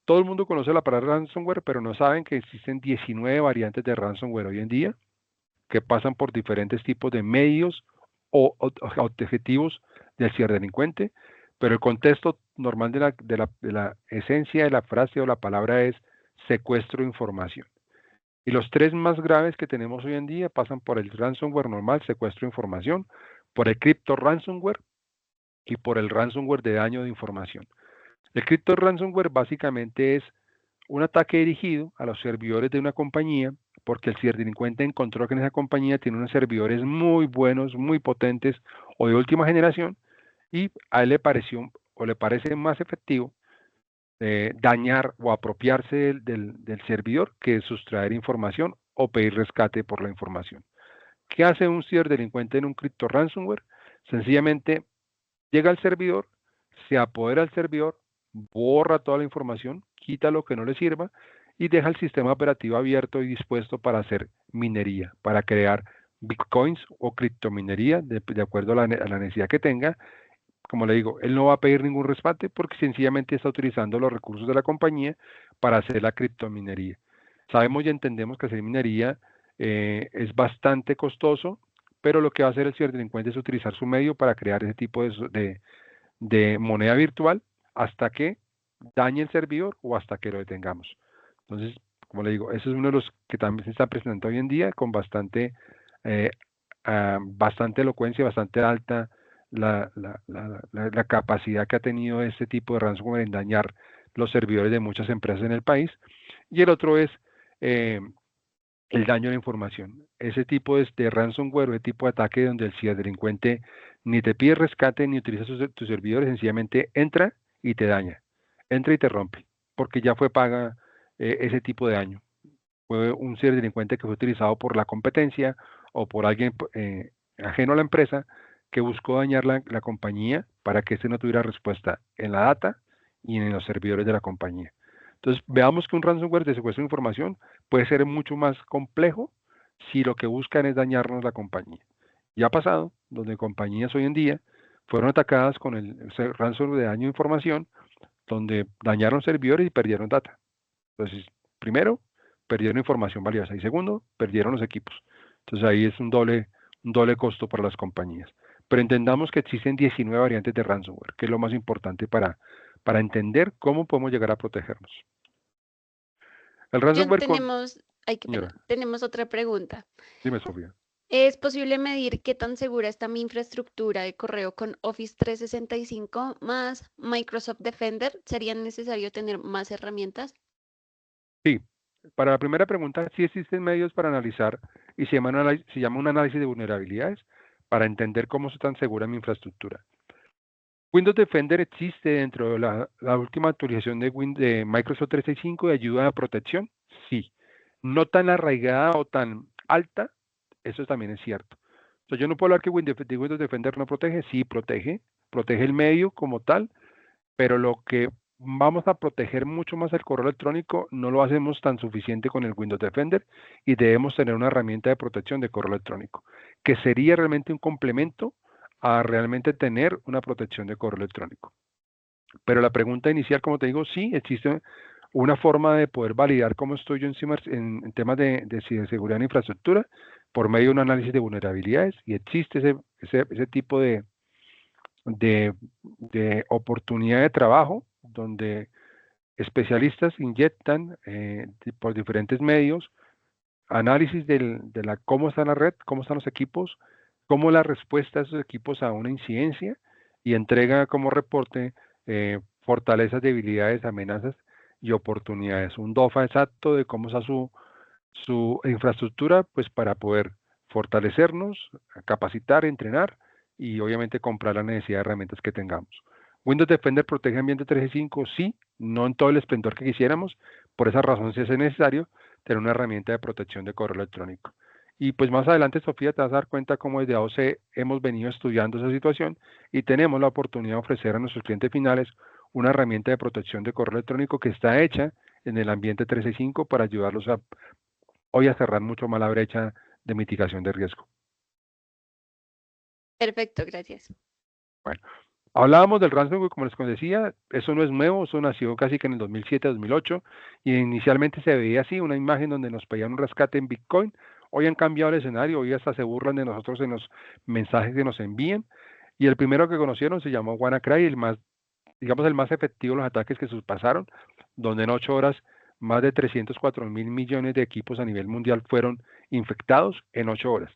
Todo el mundo conoce la palabra ransomware, pero no saben que existen 19 variantes de ransomware hoy en día, que pasan por diferentes tipos de medios o objetivos del ciberdelincuente, pero el contexto normal de la esencia de la frase o la palabra es secuestro de información. Y los tres más graves que tenemos hoy en día pasan por el ransomware normal, secuestro de información, por el crypto ransomware y por el ransomware de daño de información. El crypto ransomware básicamente es un ataque dirigido a los servidores de una compañía porque el ciberdelincuente encontró que en esa compañía tiene unos servidores muy buenos, muy potentes o de última generación y a él le pareció o le parece más efectivo dañar o apropiarse del servidor que sustraer información o pedir rescate por la información. ¿Qué hace un ciberdelincuente en un crypto ransomware? Sencillamente llega al servidor, se apodera del servidor, borra toda la información, quita lo que no le sirva y deja el sistema operativo abierto y dispuesto para hacer minería, para crear bitcoins o criptominería de acuerdo a la necesidad que tenga. Como le digo, él no va a pedir ningún rescate porque sencillamente está utilizando los recursos de la compañía para hacer la criptominería. Sabemos y entendemos que hacer minería es bastante costoso, pero lo que va a hacer el ciberdelincuente es utilizar su medio para crear ese tipo de moneda virtual hasta que dañe el servidor o hasta que lo detengamos. Entonces, como le digo, ese es uno de los que también se está presentando hoy en día con bastante elocuencia, bastante alta la capacidad que ha tenido este tipo de ransomware en dañar los servidores de muchas empresas en el país. Y el otro es el daño a la información. Ese tipo de ransomware o de tipo de ataque donde el ciberdelincuente ni te pide rescate ni utiliza tus servidores, sencillamente entra y te daña, entra y te rompe, porque ya fue paga ese tipo de daño. Fue un ciberdelincuente que fue utilizado por la competencia o por alguien ajeno a la empresa que buscó dañar la compañía para que éste no tuviera respuesta en la data y en los servidores de la compañía. Entonces, veamos que un ransomware de secuestro de información puede ser mucho más complejo si lo que buscan es dañarnos la compañía. Ya ha pasado, donde compañías hoy en día fueron atacadas con el ransomware de daño de información, donde dañaron servidores y perdieron data. Entonces, primero, perdieron información valiosa y segundo, perdieron los equipos. Entonces ahí es un doble costo para las compañías. Pero entendamos que existen 19 variantes de ransomware, que es lo más importante para entender cómo podemos llegar a protegernos. El John, ransomware ay, qué pena, Señora, tenemos otra pregunta. dime, Sofía. ¿Es posible medir qué tan segura está mi infraestructura de correo con Office 365 más Microsoft Defender? ¿Sería necesario tener más herramientas? Sí, para la primera pregunta, sí existen medios para analizar y se llama un análisis de vulnerabilidades para entender cómo está tan segura mi infraestructura. Windows Defender existe dentro de la última actualización de Microsoft 365 de ayuda a protección, sí. No tan arraigada o tan alta, eso también es cierto. Entonces, yo no puedo hablar que Windows Defender no protege, sí protege el medio como tal, pero lo que vamos a proteger mucho más el correo electrónico no lo hacemos tan suficiente con el Windows Defender y debemos tener una herramienta de protección de correo electrónico, que sería realmente un complemento a realmente tener una protección de correo electrónico. Pero la pregunta inicial, como te digo, sí, existe una forma de poder validar cómo estoy yo en temas de ciberseguridad en infraestructura por medio de un análisis de vulnerabilidades y existe ese tipo de oportunidad de trabajo donde Especialistas inyectan por diferentes medios análisis cómo está la red, cómo están los equipos, cómo la respuesta de esos equipos a una incidencia y entrega como reporte fortalezas, debilidades, amenazas y oportunidades. Un DOFA exacto de cómo está su infraestructura, pues para poder fortalecernos, capacitar, entrenar y obviamente comprar la necesidad de herramientas que tengamos. Windows Defender protege Ambiente 365, sí, no en todo el esplendor que quisiéramos, por esa razón sí es necesario tener una herramienta de protección de correo electrónico. Y pues más adelante, Sofía, te vas a dar cuenta cómo desde AOC hemos venido estudiando esa situación y tenemos la oportunidad de ofrecer a nuestros clientes finales una herramienta de protección de correo electrónico que está hecha en el ambiente 365 para ayudarlos hoy a cerrar mucho más la brecha de mitigación de riesgo. Perfecto, gracias. Bueno, hablábamos del ransomware, como les decía, eso no es nuevo, eso nació casi que en el 2007-2008 y inicialmente se veía así, una imagen donde nos pedían un rescate en Bitcoin. Hoy han cambiado el escenario, hoy hasta se burlan de nosotros en los mensajes que nos envían y el primero que conocieron se llamó WannaCry, el más efectivo de los ataques que pasaron, donde en 8 horas más de 304.000 millones de equipos a nivel mundial fueron infectados en 8 horas.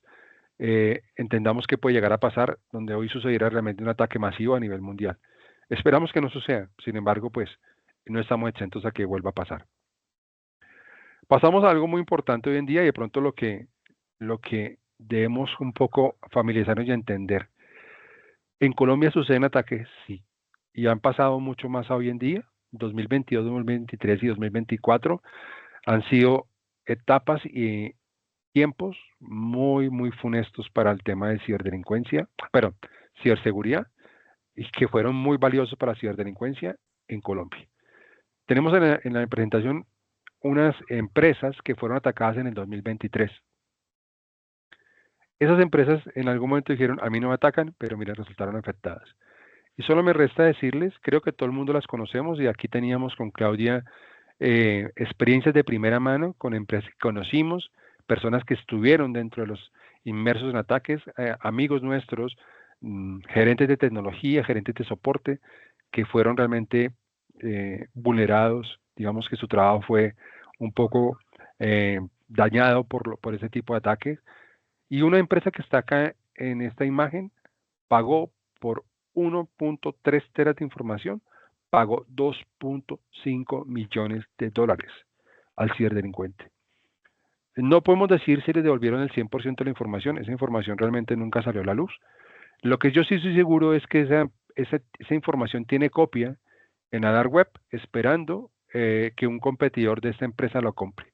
Entendamos que puede llegar a pasar donde hoy sucediera realmente un ataque masivo a nivel mundial. Esperamos que no suceda, sin embargo, pues no estamos exentos a que vuelva a pasar. Pasamos a algo muy importante hoy en día y de pronto lo que debemos un poco familiarizarnos y entender. En Colombia suceden ataques, sí, y han pasado mucho más hoy en día. 2022, 2023 y 2024 han sido etapas y tiempos muy, muy funestos para el tema de ciberseguridad, y que fueron muy valiosos para la ciberdelincuencia en Colombia. Tenemos en la presentación unas empresas que fueron atacadas en el 2023. Esas empresas en algún momento dijeron, a mí no me atacan, pero mira, resultaron afectadas. Y solo me resta decirles, creo que todo el mundo las conocemos y aquí teníamos con Claudia experiencias de primera mano con empresas que conocimos, personas que estuvieron dentro de los inmersos en ataques, amigos nuestros, gerentes de tecnología, gerentes de soporte, que fueron realmente vulnerados, digamos que su trabajo fue un poco dañado por ese tipo de ataques. Y una empresa que está acá en esta imagen pagó por 1.3 teras de información, pagó 2.5 millones de dólares al ciberdelincuente. No podemos decir si les devolvieron el 100% de la información, esa información realmente nunca salió a la luz. Lo que yo sí estoy seguro es que esa información tiene copia en la dark web, esperando que un competidor de esta empresa lo compre.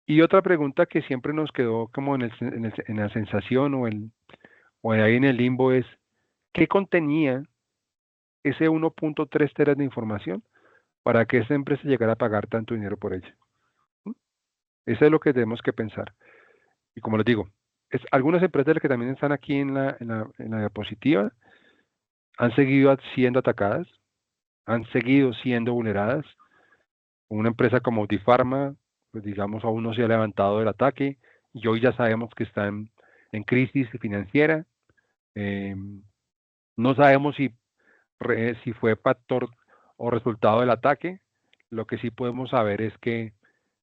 Y otra pregunta que siempre nos quedó como en la sensación o ahí en el limbo es, ¿qué contenía ese 1.3 teras de información para que esa empresa llegara a pagar tanto dinero por ella? Eso es lo que tenemos que pensar. Y como les digo, algunas empresas que también están aquí en la diapositiva han seguido siendo atacadas, han seguido siendo vulneradas. Una empresa como Difarma, pues digamos, aún no se ha levantado del ataque y hoy ya sabemos que están en crisis financiera. No sabemos si fue factor o resultado del ataque. Lo que sí podemos saber es que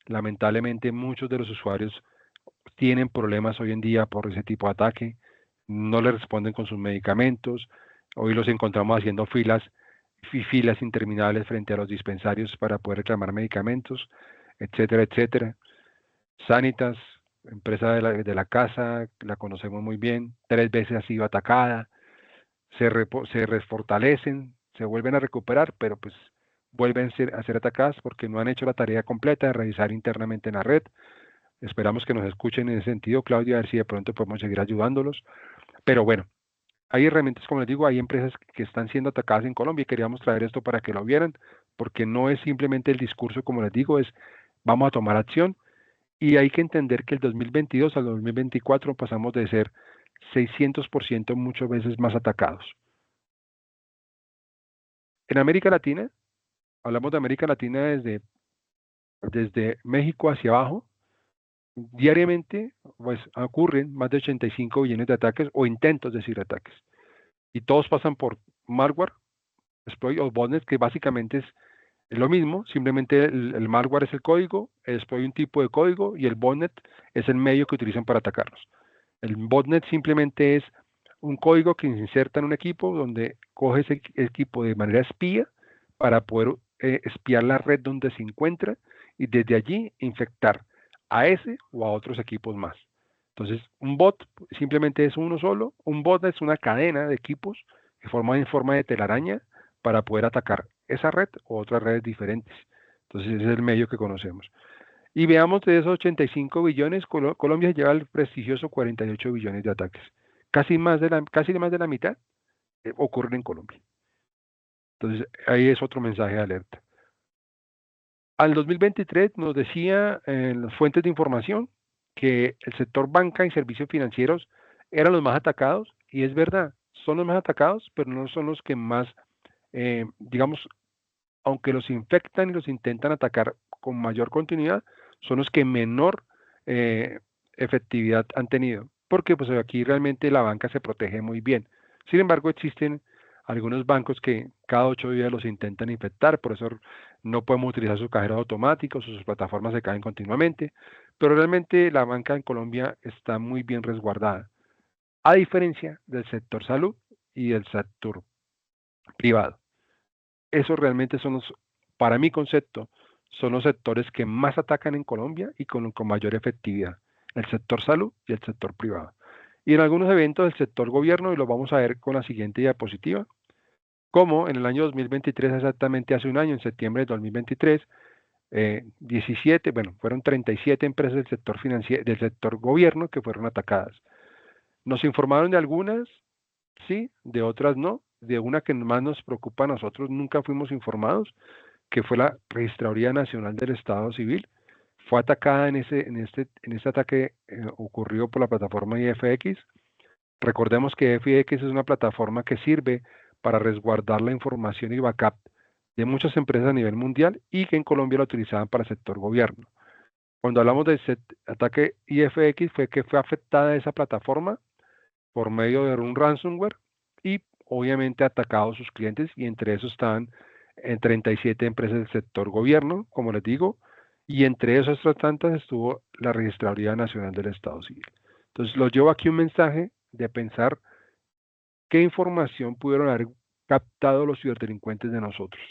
lamentablemente muchos de los usuarios tienen problemas hoy en día por ese tipo de ataque, no le responden con sus medicamentos, hoy los encontramos haciendo filas interminables frente a los dispensarios para poder reclamar medicamentos, etcétera, etcétera. Sanitas, empresa de la casa, la conocemos muy bien, 3 veces ha sido atacada, se refortalecen, se vuelven a recuperar, pero pues vuelven a ser atacadas porque no han hecho la tarea completa de revisar internamente en la red. Esperamos que nos escuchen en ese sentido, Claudia, a ver si de pronto podemos seguir ayudándolos. Pero bueno, hay herramientas, como les digo, hay empresas que están siendo atacadas en Colombia y queríamos traer esto para que lo vieran, porque no es simplemente el discurso, como les digo, es vamos a tomar acción y hay que entender que el 2022 al 2024 pasamos de ser 600% muchas veces más atacados. En América Latina, hablamos de América Latina desde México hacia abajo, diariamente pues, ocurren más de 85 billones de ataques o intentos de ciberataques. Y todos pasan por malware, exploit o botnet, que básicamente es Es lo mismo, simplemente el malware es el código, después hay un tipo de código y el botnet es el medio que utilizan para atacarlos. El botnet simplemente es un código que se inserta en un equipo donde coge ese equipo de manera espía para poder espiar la red donde se encuentra y desde allí infectar a ese o a otros equipos más. Entonces, un bot simplemente es uno solo. Un bot es una cadena de equipos que forman en forma de telaraña para poder atacar esa red o otras redes diferentes. Entonces, ese es el medio que conocemos. Y veamos de esos 85 billones, Colombia lleva el prestigioso 48 billones de ataques. Casi más de la mitad ocurren en Colombia. Entonces, ahí es otro mensaje de alerta. Al 2023 nos decía en las fuentes de información que el sector banca y servicios financieros eran los más atacados, y es verdad, son los más atacados, pero no son los que más, digamos, aunque los infectan y los intentan atacar con mayor continuidad, son los que menor efectividad han tenido, porque pues aquí realmente la banca se protege muy bien. Sin embargo, existen algunos bancos que cada 8 días los intentan infectar, por eso no podemos utilizar sus cajeros automáticos, sus plataformas se caen continuamente, pero realmente la banca en Colombia está muy bien resguardada, a diferencia del sector salud y del sector privado. Esos realmente son los, para mi concepto, son los sectores que más atacan en Colombia y con mayor efectividad, el sector salud y el sector privado. Y en algunos eventos del sector gobierno, y lo vamos a ver con la siguiente diapositiva, como en el año 2023, exactamente hace un año, en septiembre de 2023, 17, bueno, fueron 37 empresas del sector financiero, del sector gobierno que fueron atacadas. Nos informaron de algunas, sí, de otras no. De una que más nos preocupa a nosotros, nunca fuimos informados, que fue la Registraduría Nacional del Estado Civil. Fue atacada en este ataque ocurrido por la plataforma IFX. Recordemos que IFX es una plataforma que sirve para resguardar la información y backup de muchas empresas a nivel mundial y que en Colombia la utilizaban para el sector gobierno. Cuando hablamos de ese ataque IFX fue que fue afectada esa plataforma por medio de un ransomware y obviamente atacado a sus clientes, y entre esos estaban en 37 empresas del sector gobierno, como les digo, y entre esas otras tantas estuvo la Registraduría Nacional del Estado Civil. Entonces, los llevo aquí un mensaje de pensar qué información pudieron haber captado los ciberdelincuentes de nosotros.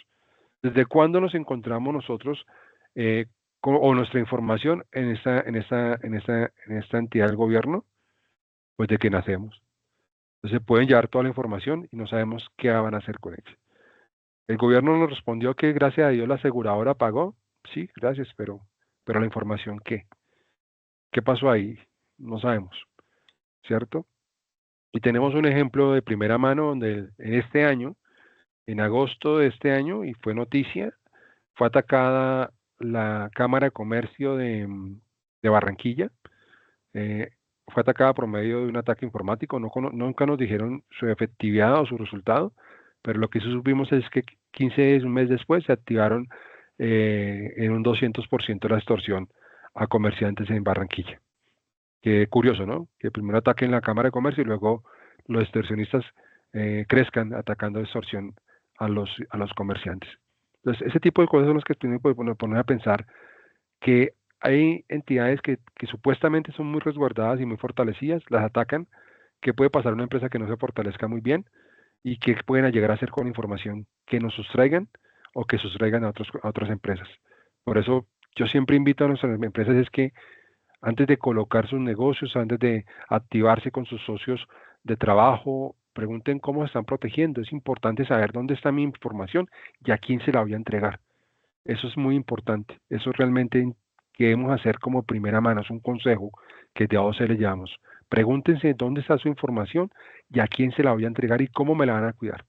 ¿Desde cuándo nos encontramos nosotros o nuestra información en esta entidad del gobierno? Pues de que nacemos. Entonces pueden llevar toda la información y no sabemos qué van a hacer con ella. El gobierno nos respondió que gracias a Dios la aseguradora pagó. Sí, gracias, pero la información, ¿qué? ¿Qué pasó ahí? No sabemos, ¿cierto? Y tenemos un ejemplo de primera mano donde en este año, en agosto de este año, y fue noticia, fue atacada la Cámara de Comercio de Barranquilla. Fue atacada por medio de un ataque informático. Nunca nos dijeron su efectividad o su resultado, pero lo que sí supimos es que 15 un mes después se activaron en un 200% la extorsión a comerciantes en Barranquilla. Qué curioso, ¿no? Que primero ataquen la Cámara de Comercio y luego los extorsionistas crezcan atacando extorsión a los comerciantes. Entonces, ese tipo de cosas son las que tenemos que poner a pensar que hay entidades que supuestamente son muy resguardadas y muy fortalecidas, las atacan. ¿Qué puede pasar a una empresa que no se fortalezca muy bien? ¿Y qué pueden llegar a hacer con información que nos sustraigan o que sustraigan a otras empresas? Por eso yo siempre invito a nuestras empresas es que antes de colocar sus negocios, antes de activarse con sus socios de trabajo, pregunten cómo se están protegiendo. Es importante saber dónde está mi información y a quién se la voy a entregar. Eso es muy importante. Eso realmente que debemos hacer como primera mano. Es un consejo que de AOC le llamamos. Pregúntense dónde está su información y a quién se la voy a entregar y cómo me la van a cuidar.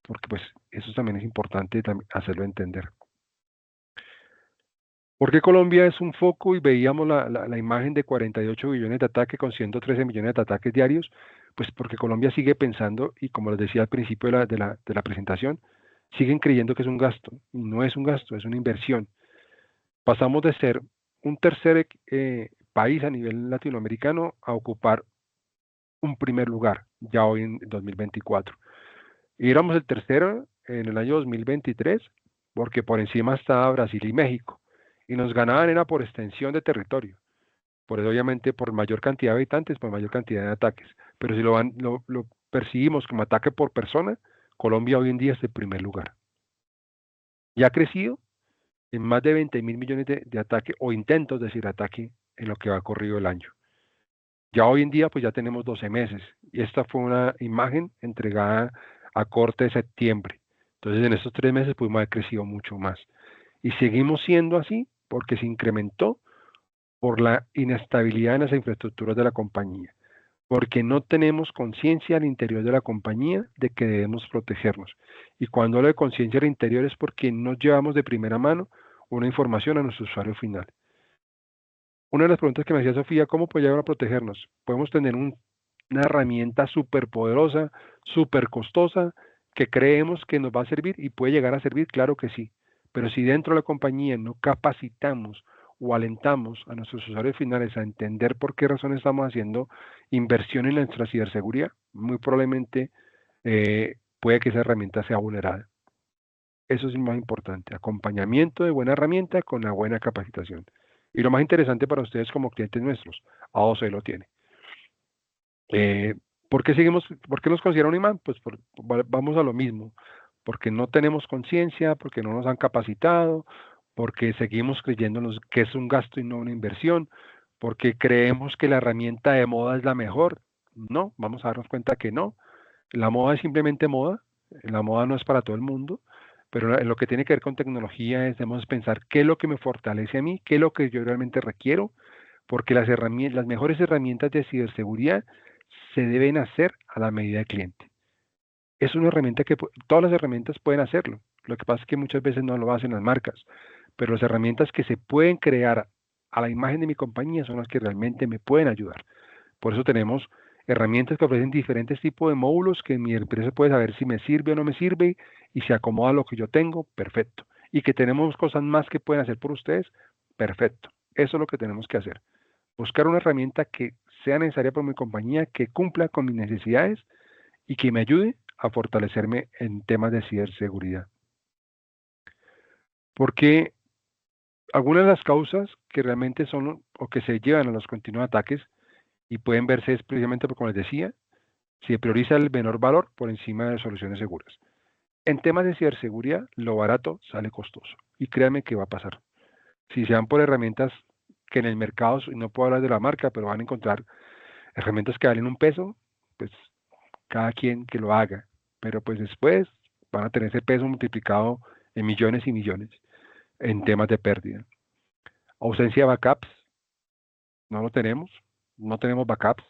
Porque pues eso también es importante hacerlo entender. ¿Por qué Colombia es un foco y veíamos la imagen de 48 billones de ataques con 113 millones de ataques diarios? Pues porque Colombia sigue pensando, y como les decía al principio de la presentación, siguen creyendo que es un gasto. Y no es un gasto, es una inversión. Pasamos de ser un tercer país a nivel latinoamericano a ocupar un primer lugar, ya hoy en 2024. Y éramos el tercero en el año 2023 porque por encima estaba Brasil y México, y nos ganaban era por extensión de territorio. Por eso, obviamente, por mayor cantidad de habitantes, por mayor cantidad de ataques. Pero si lo percibimos como ataque por persona, Colombia hoy en día es el primer lugar. Y ha crecido en más de 20.000 millones de ataques o intentos de ciberataque en lo que va corrido el año. Ya hoy en día, pues ya tenemos 12 meses. Y esta fue una imagen entregada a corte de septiembre. Entonces, en estos 3 meses pudimos haber crecido mucho más. Y seguimos siendo así porque se incrementó por la inestabilidad en las infraestructuras de la compañía, porque no tenemos conciencia al interior de la compañía de que debemos protegernos. Y cuando hablo de conciencia al interior es porque no llevamos de primera mano una información a nuestro usuario final. Una de las preguntas que me hacía Sofía, ¿cómo podemos a protegernos? Podemos tener una herramienta súper poderosa, súper costosa, que creemos que nos va a servir y puede llegar a servir, claro que sí. Pero si dentro de la compañía no capacitamos o alentamos a nuestros usuarios finales a entender por qué razón estamos haciendo inversión en nuestra ciberseguridad, muy probablemente puede que esa herramienta sea vulnerada. Eso es lo más importante, acompañamiento de buena herramienta con la buena capacitación. Y lo más interesante para ustedes como clientes nuestros, AOC lo tiene. ¿Por qué nos considera un imán? Pues vamos a lo mismo, porque no tenemos conciencia, porque no nos han capacitado, porque seguimos creyéndonos que es un gasto y no una inversión, porque creemos que la herramienta de moda es la mejor. No, vamos a darnos cuenta que no. La moda es simplemente moda, la moda no es para todo el mundo, pero en lo que tiene que ver con tecnología es, debemos pensar qué es lo que me fortalece a mí, qué es lo que yo realmente requiero, porque las mejores herramientas de ciberseguridad se deben hacer a la medida del cliente. Es una herramienta que todas las herramientas pueden hacerlo. Lo que pasa es que muchas veces no lo hacen las marcas, pero las herramientas que se pueden crear a la imagen de mi compañía son las que realmente me pueden ayudar. Por eso tenemos herramientas que ofrecen diferentes tipos de módulos que mi empresa puede saber si me sirve o no me sirve y se acomoda a lo que yo tengo, perfecto. Y que tenemos cosas más que pueden hacer por ustedes, perfecto. Eso es lo que tenemos que hacer. Buscar una herramienta que sea necesaria para mi compañía, que cumpla con mis necesidades y que me ayude a fortalecerme en temas de ciberseguridad. Porque algunas de las causas que realmente son o que se llevan a los continuos ataques y pueden verse es precisamente, como les decía, se prioriza el menor valor por encima de soluciones seguras. En temas de ciberseguridad, lo barato sale costoso. Y créanme que va a pasar. Si se van por herramientas que en el mercado, y no puedo hablar de la marca, pero van a encontrar herramientas que valen $1, pues cada quien que lo haga. Pero pues después van a tener ese peso multiplicado en millones y millones en temas de pérdida. Ausencia de backups, no lo tenemos, no tenemos backups.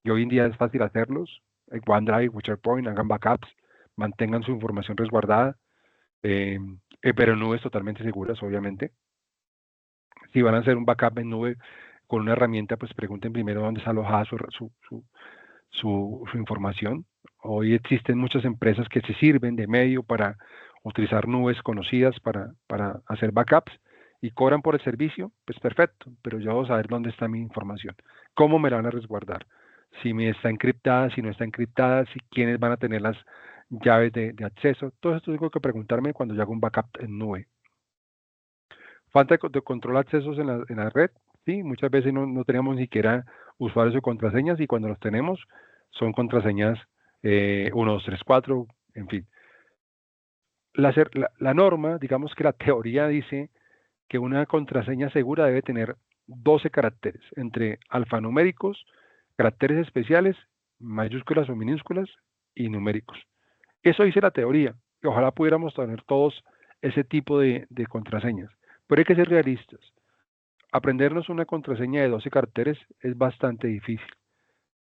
Y hoy en día es fácil hacerlos. OneDrive, SharePoint, hagan backups, mantengan su información resguardada, pero en nubes totalmente seguras, obviamente. Si van a hacer un backup en nube con una herramienta, pues pregunten primero dónde está alojada su información. Hoy existen muchas empresas que se sirven de medio para utilizar nubes conocidas para hacer backups y cobran por el servicio, pues perfecto, pero yo debo saber dónde está mi información, cómo me la van a resguardar, si me está encriptada, si no está encriptada, si quiénes van a tener las llaves de acceso. Todo esto tengo que preguntarme cuando yo hago un backup en nube. Falta de control de accesos en la red, sí, muchas veces no tenemos ni siquiera usuarios o contraseñas y cuando los tenemos son contraseñas 1, 2, 3, 4, en fin. La norma, digamos que la teoría dice que una contraseña segura debe tener 12 caracteres, entre alfanuméricos, caracteres especiales, mayúsculas o minúsculas y numéricos. Eso dice la teoría, y ojalá pudiéramos tener todos ese tipo de contraseñas. Pero hay que ser realistas. Aprendernos una contraseña de 12 caracteres es bastante difícil.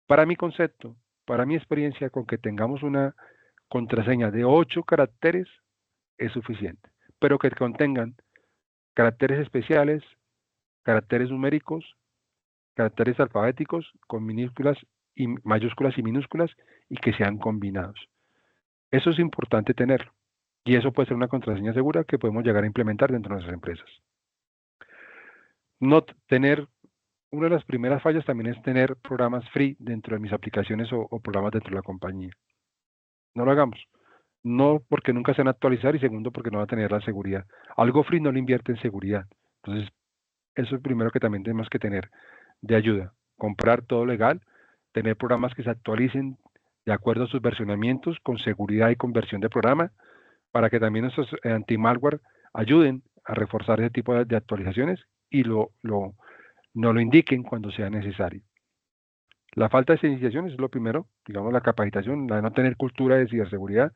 Para mi concepto, para mi experiencia, con que tengamos una contraseña de 8 caracteres es suficiente, pero que contengan caracteres especiales, caracteres numéricos, caracteres alfabéticos con minúsculas y mayúsculas y minúsculas y que sean combinados. Eso es importante tenerlo y eso puede ser una contraseña segura que podemos llegar a implementar dentro de nuestras empresas. No tener Una de las primeras fallas también es tener programas free dentro de mis aplicaciones o programas dentro de la compañía. No lo hagamos. No porque nunca se van a actualizar y segundo porque no va a tener la seguridad. Algo free no le invierte en seguridad. Entonces, eso es lo primero que también tenemos que tener de ayuda. Comprar todo legal, tener programas que se actualicen de acuerdo a sus versionamientos, con seguridad y conversión de programa, para que también nuestros anti-malware ayuden a reforzar ese tipo de actualizaciones y no lo indiquen cuando sea necesario. La falta de sensibilización es lo primero, digamos la capacitación, la de no tener cultura de ciberseguridad.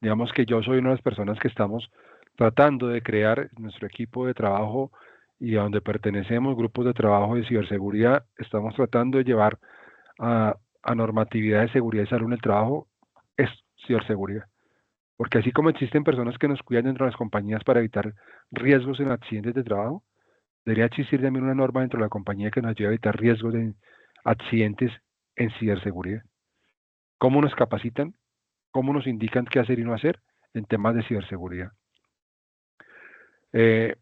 Digamos que yo soy una de las personas que estamos tratando de crear nuestro equipo de trabajo y a donde pertenecemos, grupos de trabajo de ciberseguridad, estamos tratando de llevar a normatividad de seguridad y salud en el trabajo, es ciberseguridad. Porque así como existen personas que nos cuidan dentro de las compañías para evitar riesgos en accidentes de trabajo, debería existir también una norma dentro de la compañía que nos ayude a evitar riesgos de accidentes en ciberseguridad. ¿Cómo nos capacitan? ¿Cómo nos indican qué hacer y no hacer en temas de ciberseguridad?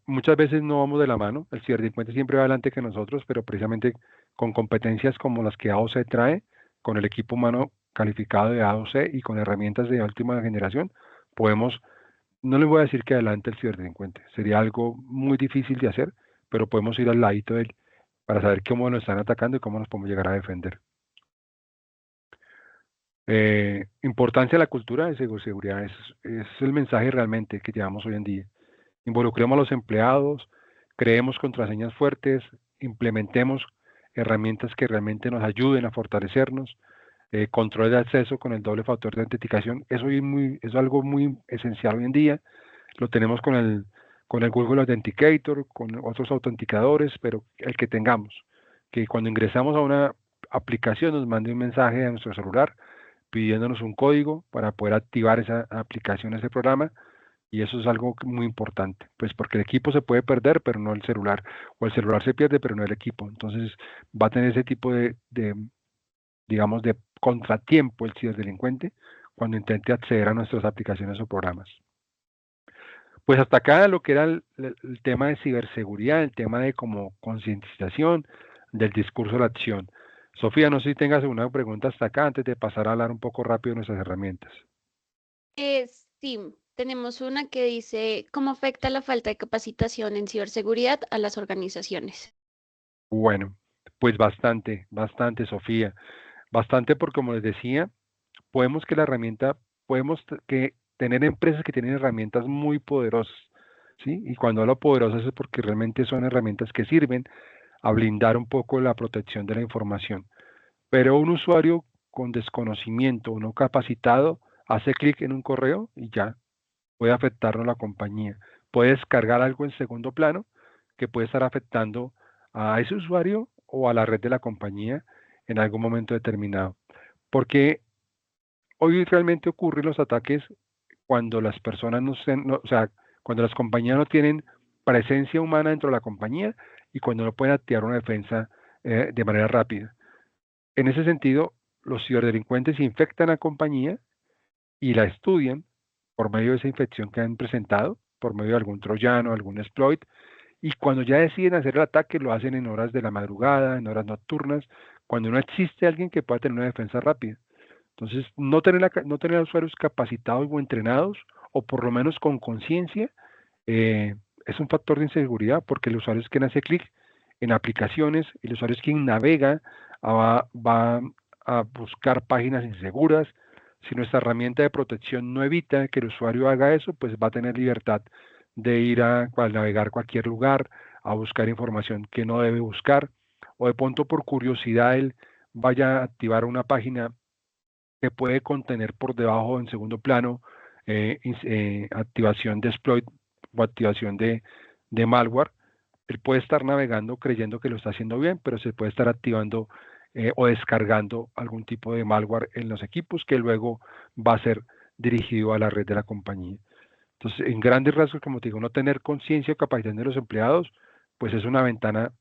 Muchas veces no vamos de la mano, el ciberdelincuente siempre va adelante que nosotros, pero precisamente con competencias como las que AOC trae, con el equipo humano calificado de AOC y con herramientas de última generación, podemos, no les voy a decir que adelante el ciberdelincuente, sería algo muy difícil de hacer, pero podemos ir al ladito de él para saber cómo nos están atacando y cómo nos podemos llegar a defender. Importancia de la cultura de seguridad es el mensaje realmente que llevamos hoy en día. Involucremos a los empleados, creemos contraseñas fuertes, implementemos herramientas que realmente nos ayuden a fortalecernos, control de acceso con el doble factor de autenticación. Eso es algo muy esencial hoy en día. Lo tenemos con el Google Authenticator, con otros autenticadores, pero el que tengamos, que cuando ingresamos a una aplicación nos mande un mensaje a nuestro celular pidiéndonos un código para poder activar esa aplicación, ese programa, y eso es algo muy importante, pues porque el equipo se puede perder, pero no el celular, o el celular se pierde, pero no el equipo. Entonces va a tener ese tipo digamos, de contratiempo el ciberdelincuente cuando intente acceder a nuestras aplicaciones o programas. Pues hasta acá lo que era el tema de ciberseguridad, el tema de como concientización del discurso de la acción. Sofía, no sé si tengas alguna pregunta hasta acá antes de pasar a hablar un poco rápido de nuestras herramientas. Sí, tenemos una que dice, ¿cómo afecta la falta de capacitación en ciberseguridad a las organizaciones? Bueno, pues bastante, bastante, Sofía. Bastante porque, como les decía, podemos tener empresas que tienen herramientas muy poderosas, ¿sí? Y cuando hablo poderosas es porque realmente son herramientas que sirven a blindar un poco la protección de la información. Pero un usuario con desconocimiento o no capacitado hace clic en un correo y ya puede afectarnos la compañía. Puede descargar algo en segundo plano que puede estar afectando a ese usuario o a la red de la compañía en algún momento determinado. Porque hoy realmente ocurren los ataques cuando las personas o sea, cuando las compañías no tienen presencia humana dentro de la compañía y cuando no pueden activar una defensa de manera rápida. En ese sentido, los ciberdelincuentes infectan a la compañía y la estudian por medio de esa infección que han presentado, por medio de algún troyano, algún exploit, y cuando ya deciden hacer el ataque lo hacen en horas de la madrugada, en horas nocturnas, cuando no existe alguien que pueda tener una defensa rápida. Entonces, no tener usuarios capacitados o entrenados, o por lo menos con conciencia, es un factor de inseguridad porque el usuario es quien hace clic en aplicaciones, el usuario es quien navega, va a buscar páginas inseguras. Si nuestra herramienta de protección no evita que el usuario haga eso, pues va a tener libertad de ir a navegar cualquier lugar, a buscar información que no debe buscar, o de pronto por curiosidad él vaya a activar una página que puede contener por debajo en segundo plano activación de exploit o activación de malware. Él puede estar navegando creyendo que lo está haciendo bien, pero se puede estar activando o descargando algún tipo de malware en los equipos que luego va a ser dirigido a la red de la compañía. Entonces, en grandes rasgos, como te digo, no tener conciencia o capacidad de los empleados, pues es una ventana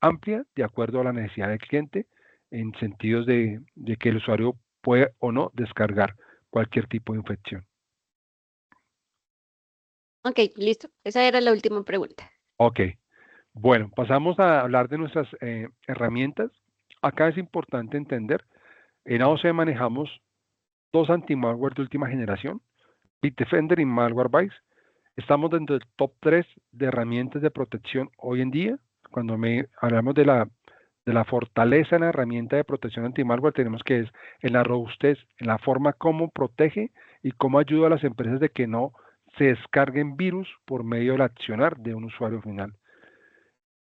amplia de acuerdo a la necesidad del cliente en sentidos de que el usuario puede o no descargar cualquier tipo de infección. Ok, listo. Esa era la última pregunta. Ok, bueno, pasamos a hablar de nuestras herramientas. Acá es importante entender, en AOC manejamos dos anti-malware de última generación, Bitdefender y Malwarebytes. Estamos dentro del top 3 de herramientas de protección hoy en día. Cuando hablamos de la fortaleza en la herramienta de protección anti-malware, tenemos que es en la robustez, en la forma como protege y cómo ayuda a las empresas de que no se descarguen virus por medio del accionar de un usuario final.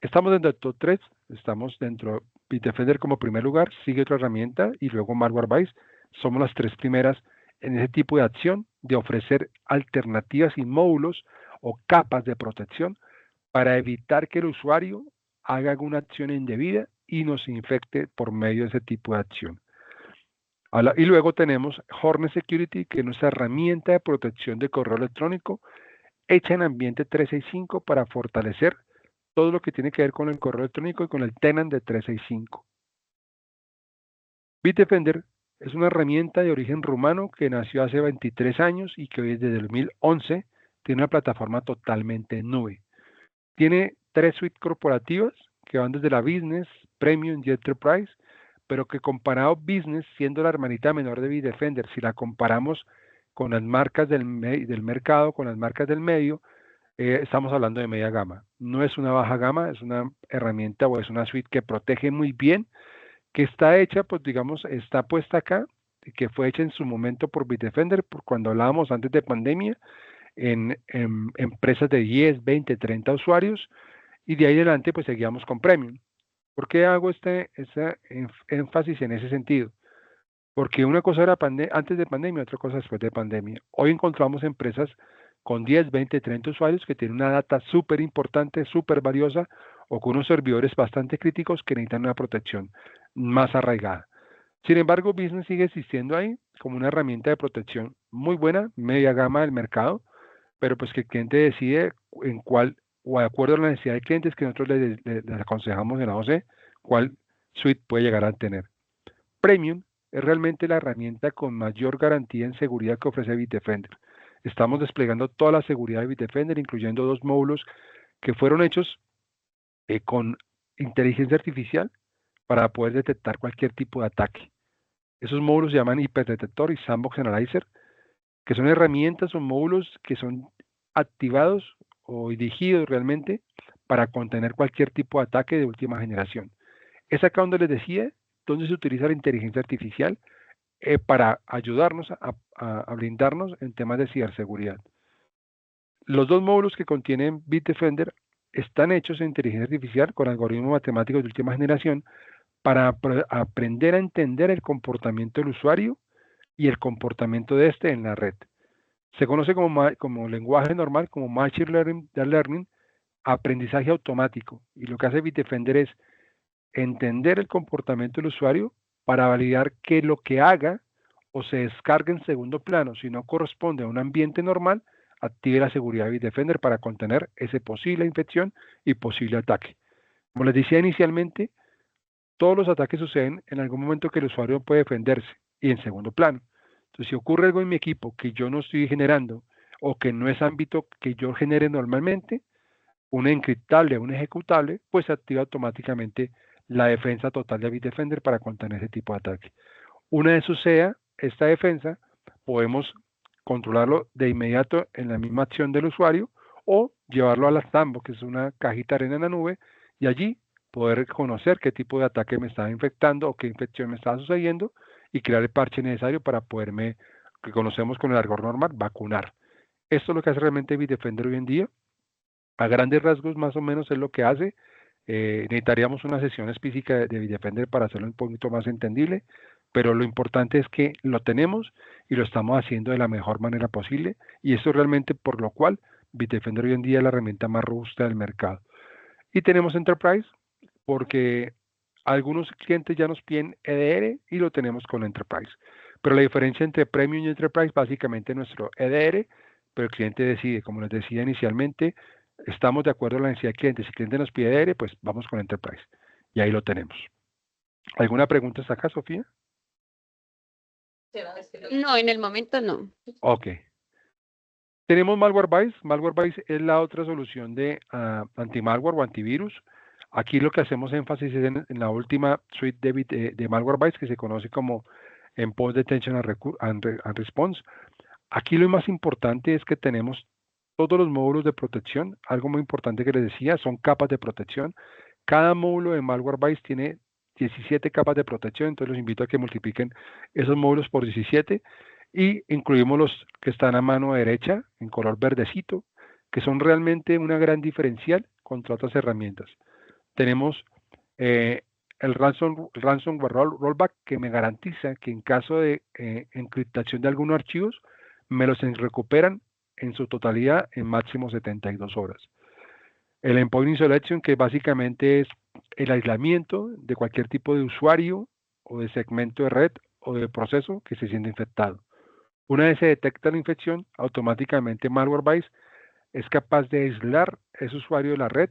Estamos dentro del top 3, estamos dentro de Bitdefender como primer lugar, sigue otra herramienta y luego Malwarebytes. Somos las 3 primeras en ese tipo de acción de ofrecer alternativas y módulos o capas de protección para evitar que el usuario haga alguna acción indebida y nos infecte por medio de ese tipo de acción. Y luego tenemos Hornet Security, que es nuestra herramienta de protección de correo electrónico hecha en ambiente 365 para fortalecer todo lo que tiene que ver con el correo electrónico y con el tenant de 365. Bitdefender es una herramienta de origen rumano que nació hace 23 años y que hoy desde el 2011 tiene una plataforma totalmente en nube. Tiene 3 suites corporativas que van desde la Business, Premium y Enterprise, pero que comparado Business, siendo la hermanita menor de Bitdefender, si la comparamos con las marcas del mercado, con las marcas del medio, estamos hablando de media gama. No es una baja gama, es una herramienta o es una suite que protege muy bien, que está hecha, pues digamos, está puesta acá, que fue hecha en su momento por Bitdefender, por cuando hablábamos antes de pandemia, en empresas de 10, 20, 30 usuarios, y de ahí adelante pues seguíamos con Premium. ¿Por qué hago ese énfasis en ese sentido? Porque una cosa era antes de pandemia, otra cosa después de pandemia. Hoy encontramos empresas con 10, 20, 30 usuarios que tienen una data súper importante, súper valiosa, o con unos servidores bastante críticos que necesitan una protección más arraigada. Sin embargo, Business sigue existiendo ahí como una herramienta de protección muy buena, media gama del mercado, pero pues que el cliente decide en cuál, o de acuerdo a la necesidad de clientes que nosotros les aconsejamos en la OC, cuál suite puede llegar a tener. Premium es realmente la herramienta con mayor garantía en seguridad que ofrece Bitdefender. Estamos desplegando toda la seguridad de Bitdefender, incluyendo 2 módulos que fueron hechos con inteligencia artificial para poder detectar cualquier tipo de ataque. Esos módulos se llaman Hiperdetector y Sandbox Analyzer, que son herramientas o módulos que son activados o dirigidos realmente para contener cualquier tipo de ataque de última generación. Es acá donde les decía, donde se utiliza la inteligencia artificial para ayudarnos a blindarnos en temas de ciberseguridad. Los 2 módulos que contienen Bitdefender están hechos en inteligencia artificial con algoritmos matemáticos de última generación para aprender a entender el comportamiento del usuario y el comportamiento de este en la red. Se conoce como lenguaje normal, como Machine Learning, aprendizaje automático. Y lo que hace Bitdefender es entender el comportamiento del usuario para validar que lo que haga o se descargue en segundo plano, si no corresponde a un ambiente normal, active la seguridad de Bitdefender para contener esa posible infección y posible ataque. Como les decía inicialmente, todos los ataques suceden en algún momento que el usuario puede defenderse y en segundo plano. Entonces, si ocurre algo en mi equipo que yo no estoy generando o que no es ámbito que yo genere normalmente, un encriptable o un ejecutable, pues se activa automáticamente la defensa total de Bitdefender para contener ese tipo de ataque. Una vez suceda esta defensa, podemos controlarlo de inmediato en la misma acción del usuario o llevarlo a la Sandbox, que es una cajita de arena en la nube, y allí poder conocer qué tipo de ataque me estaba infectando o qué infección me estaba sucediendo y crear el parche necesario para poderme, que conocemos con el argot normal, vacunar. Esto es lo que hace realmente Bitdefender hoy en día. A grandes rasgos, más o menos es lo que hace. Necesitaríamos una sesión específica de Bitdefender para hacerlo un poquito más entendible, pero lo importante es que lo tenemos y lo estamos haciendo de la mejor manera posible, y esto realmente por lo cual Bitdefender hoy en día es la herramienta más robusta del mercado. Y tenemos Enterprise porque algunos clientes ya nos piden EDR y lo tenemos con Enterprise. Pero la diferencia entre Premium y Enterprise básicamente es nuestro EDR, pero el cliente decide, como les decía inicialmente, estamos de acuerdo a la necesidad del cliente. Si el cliente nos pide EDR, pues vamos con Enterprise. Y ahí lo tenemos. ¿Alguna pregunta hasta acá, Sofía? No, en el momento no. Ok. Tenemos Malwarebytes. Malwarebytes es la otra solución de anti-malware o antivirus. Aquí lo que hacemos énfasis es en la última suite de Malwarebytes que se conoce como Endpoint Detection and Response. Aquí lo más importante es que tenemos todos los módulos de protección. Algo muy importante que les decía, son capas de protección. Cada módulo de Malwarebytes tiene 17 capas de protección, entonces los invito a que multipliquen esos módulos por 17 y incluimos los que están a mano derecha en color verdecito, que son realmente una gran diferencial contra otras herramientas. Tenemos el ransomware rollback, que me garantiza que en caso de encriptación de algunos archivos me los recuperan en su totalidad en máximo 72 horas. El endpoint isolation, que básicamente es el aislamiento de cualquier tipo de usuario o de segmento de red o de proceso que se siente infectado. Una vez se detecta la infección, automáticamente Malwarebytes es capaz de aislar ese usuario de la red,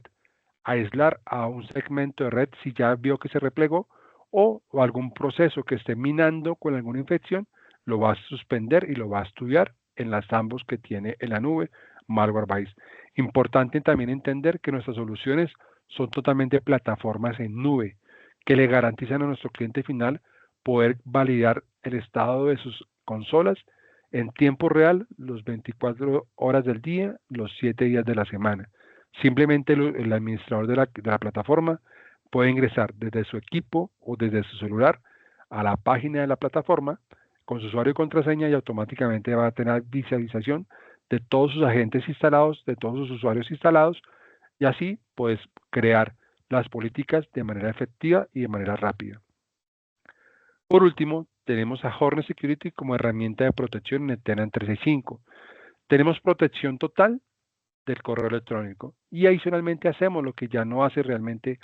aislar a un segmento de red si ya vio que se replegó o algún proceso que esté minando con alguna infección, lo va a suspender y lo va a estudiar en las ambos que tiene en la nube Malwarebytes. Importante también entender que nuestras soluciones son totalmente plataformas en nube que le garantizan a nuestro cliente final poder validar el estado de sus consolas en tiempo real, los 24 horas del día, los 7 días de la semana. Simplemente el administrador de la plataforma puede ingresar desde su equipo o desde su celular a la página de la plataforma con su usuario y contraseña y automáticamente va a tener visualización de todos sus agentes instalados, de todos sus usuarios instalados y así pues crear las políticas de manera efectiva y de manera rápida. Por último, tenemos a Hornet Security como herramienta de protección en Tenant 365. Tenemos protección total del correo electrónico y adicionalmente hacemos lo que ya no hace realmente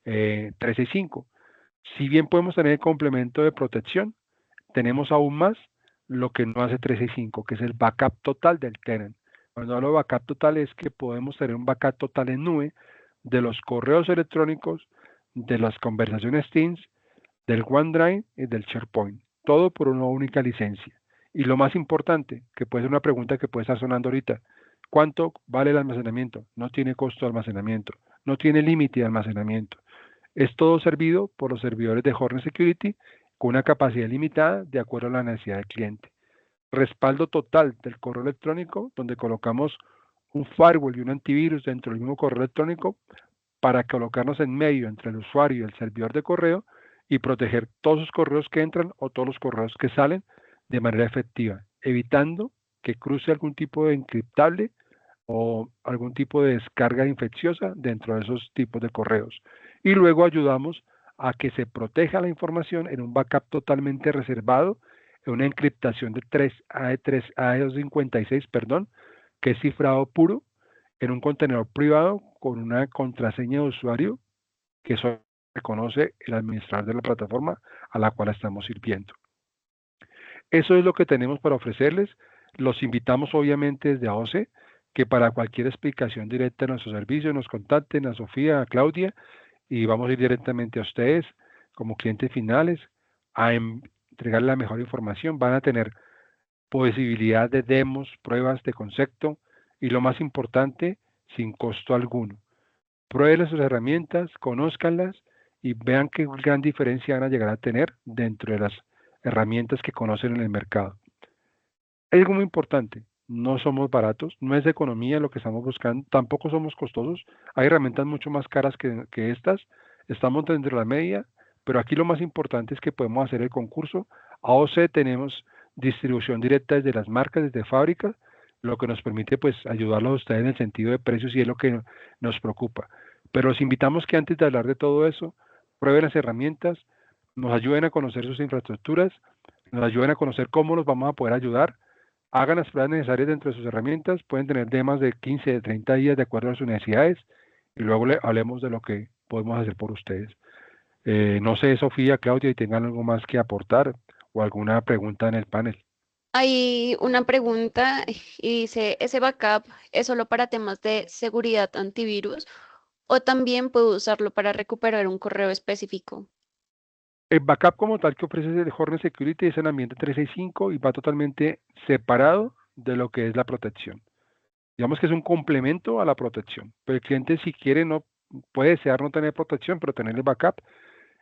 365. Si bien podemos tener el complemento de protección, tenemos aún más lo que no hace 365, que es el backup total del tenant. Cuando hablo de backup total es que podemos tener un backup total en nube de los correos electrónicos, de las conversaciones Teams, del OneDrive y del SharePoint. Todo por una única licencia. Y lo más importante, que puede ser una pregunta que puede estar sonando ahorita, ¿cuánto vale el almacenamiento? No tiene costo de almacenamiento, no tiene límite de almacenamiento. Es todo servido por los servidores de Hornet Security con una capacidad limitada de acuerdo a la necesidad del cliente. Respaldo total del correo electrónico, donde colocamos un firewall y un antivirus dentro del mismo correo electrónico para colocarnos en medio entre el usuario y el servidor de correo y proteger todos los correos que entran o todos los correos que salen de manera efectiva, evitando que cruce algún tipo de encriptable o algún tipo de descarga infecciosa dentro de esos tipos de correos. Y luego ayudamos a que se proteja la información en un backup totalmente reservado, en una encriptación de 3 AE256, perdón, que es cifrado puro, en un contenedor privado con una contraseña de usuario que solo reconoce el administrador de la plataforma a la cual estamos sirviendo. Eso es lo que tenemos para ofrecerles. Los invitamos obviamente desde AOC que para cualquier explicación directa de nuestro servicio nos contacten a Sofía, a Claudia y vamos a ir directamente a ustedes como clientes finales a entregarles la mejor información. Van a tener posibilidad de demos, pruebas de concepto y lo más importante, sin costo alguno. Prueben sus herramientas, conózcanlas y vean qué gran diferencia van a llegar a tener dentro de las herramientas que conocen en el mercado. Hay algo muy importante, no somos baratos, no es de economía lo que estamos buscando, tampoco somos costosos, hay herramientas mucho más caras que estas, estamos dentro de la media, pero aquí lo más importante es que podemos hacer el concurso. AOC tenemos distribución directa desde las marcas, desde fábrica, lo que nos permite pues ayudarlos a ustedes en el sentido de precios y es lo que nos preocupa. Pero los invitamos que antes de hablar de todo eso, prueben las herramientas, nos ayuden a conocer sus infraestructuras, nos ayuden a conocer cómo los vamos a poder ayudar, hagan las pruebas necesarias dentro de sus herramientas, pueden tener temas de 15, de 30 días de acuerdo a sus necesidades y luego hablemos de lo que podemos hacer por ustedes. No sé, Sofía, Claudia, si tengan algo más que aportar o alguna pregunta en el panel. Hay una pregunta y dice, ¿ese backup es solo para temas de seguridad antivirus o también puedo usarlo para recuperar un correo específico? El backup como tal que ofrece el Hornet Security es en ambiente 365 y va totalmente separado de lo que es la protección. Digamos que es un complemento a la protección, pero el cliente si quiere no puede desear no tener protección, pero tener el backup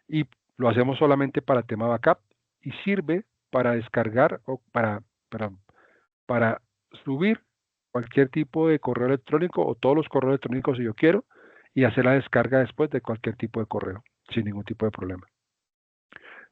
y lo hacemos solamente para el tema backup y sirve para descargar o para para subir cualquier tipo de correo electrónico o todos los correos electrónicos si yo quiero y hacer la descarga después de cualquier tipo de correo, sin ningún tipo de problema.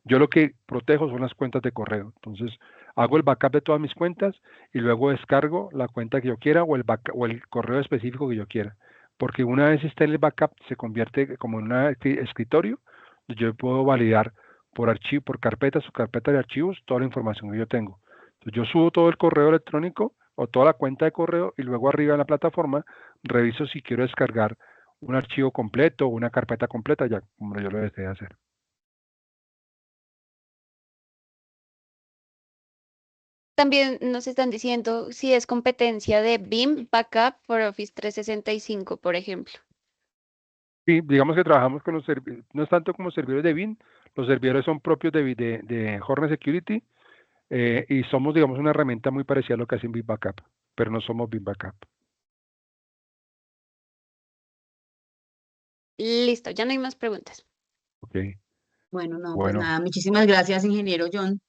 Yo lo que protejo son las cuentas de correo. Entonces, hago el backup de todas mis cuentas y luego descargo la cuenta que yo quiera o o el correo específico que yo quiera. Porque una vez esté en el backup, se convierte como en un escritorio. Yo puedo validar por archivo, por carpetas o carpeta de archivos toda la información que yo tengo. Entonces, yo subo todo el correo electrónico o toda la cuenta de correo y luego arriba en la plataforma reviso si quiero descargar un archivo completo o una carpeta completa, ya como yo lo desee hacer. También nos están diciendo si es competencia de BIM Backup for Office 365, por ejemplo. Sí, digamos que trabajamos con los servidores, no es tanto como servidores de BIM, los servidores son propios de Hornet Security y somos, digamos, una herramienta muy parecida a lo que hacen BIM Backup, pero no somos BIM Backup. Listo, ya no hay más preguntas. Ok, Bueno, no, pues bueno, nada, muchísimas gracias, ingeniero John.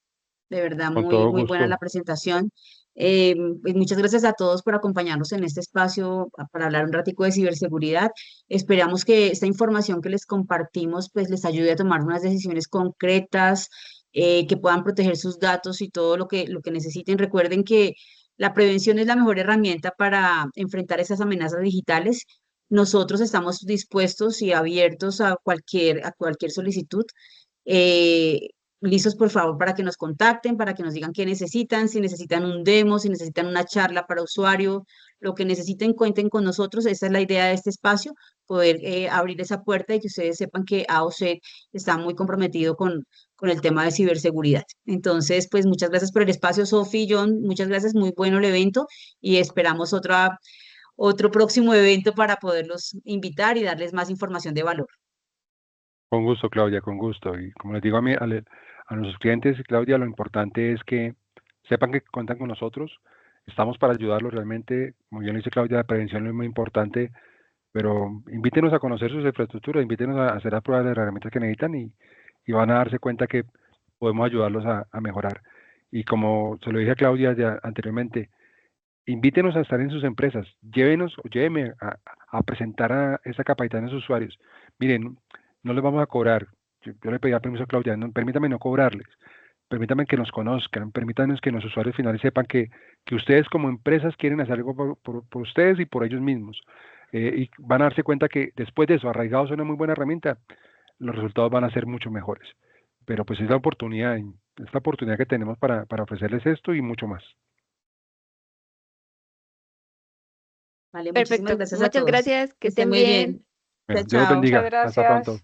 De verdad, con muy, todo muy buena la gusto. presentación. Pues muchas gracias a todos por acompañarnos en este espacio para hablar un ratico de ciberseguridad. Esperamos que esta información que les compartimos pues les ayude a tomar unas decisiones concretas, que puedan proteger sus datos y todo lo que necesiten. Recuerden que la prevención es la mejor herramienta para enfrentar esas amenazas digitales. Nosotros estamos dispuestos y abiertos a cualquier solicitud. Eh, Listos, por favor, para que nos contacten, para que nos digan qué necesitan, si necesitan un demo, si necesitan una charla para usuario, lo que necesiten, cuenten con nosotros. Esa es la idea de este espacio, poder abrir esa puerta y que ustedes sepan que AOC está muy comprometido con el tema de ciberseguridad. Entonces, pues muchas gracias por el espacio, Sofi, John, muchas gracias, muy bueno el evento y esperamos otro próximo evento para poderlos invitar y darles más información de valor. Con gusto, Claudia, con gusto. Y como les digo a nuestros clientes, Claudia, lo importante es que sepan que cuentan con nosotros. Estamos para ayudarlos realmente. Como bien lo dice Claudia, la prevención es muy importante, pero invítenos a conocer sus infraestructuras, invítenos a hacer las pruebas de las herramientas que necesitan y van a darse cuenta que podemos ayudarlos a mejorar. Y como se lo dije a Claudia ya anteriormente, invítenos a estar en sus empresas, llévenos o lléveme a presentar a esa capacitación a sus usuarios. Miren, no les vamos a cobrar. Yo le pedí permiso a Claudia, no, permítame no cobrarles, permítame que nos conozcan, permítanos que los usuarios finales sepan que ustedes como empresas quieren hacer algo por ustedes y por ellos mismos. Y van a darse cuenta que después de eso, arraigados es una muy buena herramienta, los resultados van a ser mucho mejores. Pero pues es la oportunidad que tenemos para ofrecerles esto y mucho más. Vale, muchísimas Perfecto. gracias a Muchas todos. gracias. Que Que estén estén muy bien. bien. Chao, Bueno, Dios los chao. Muchas bendiga. Hasta gracias. pronto.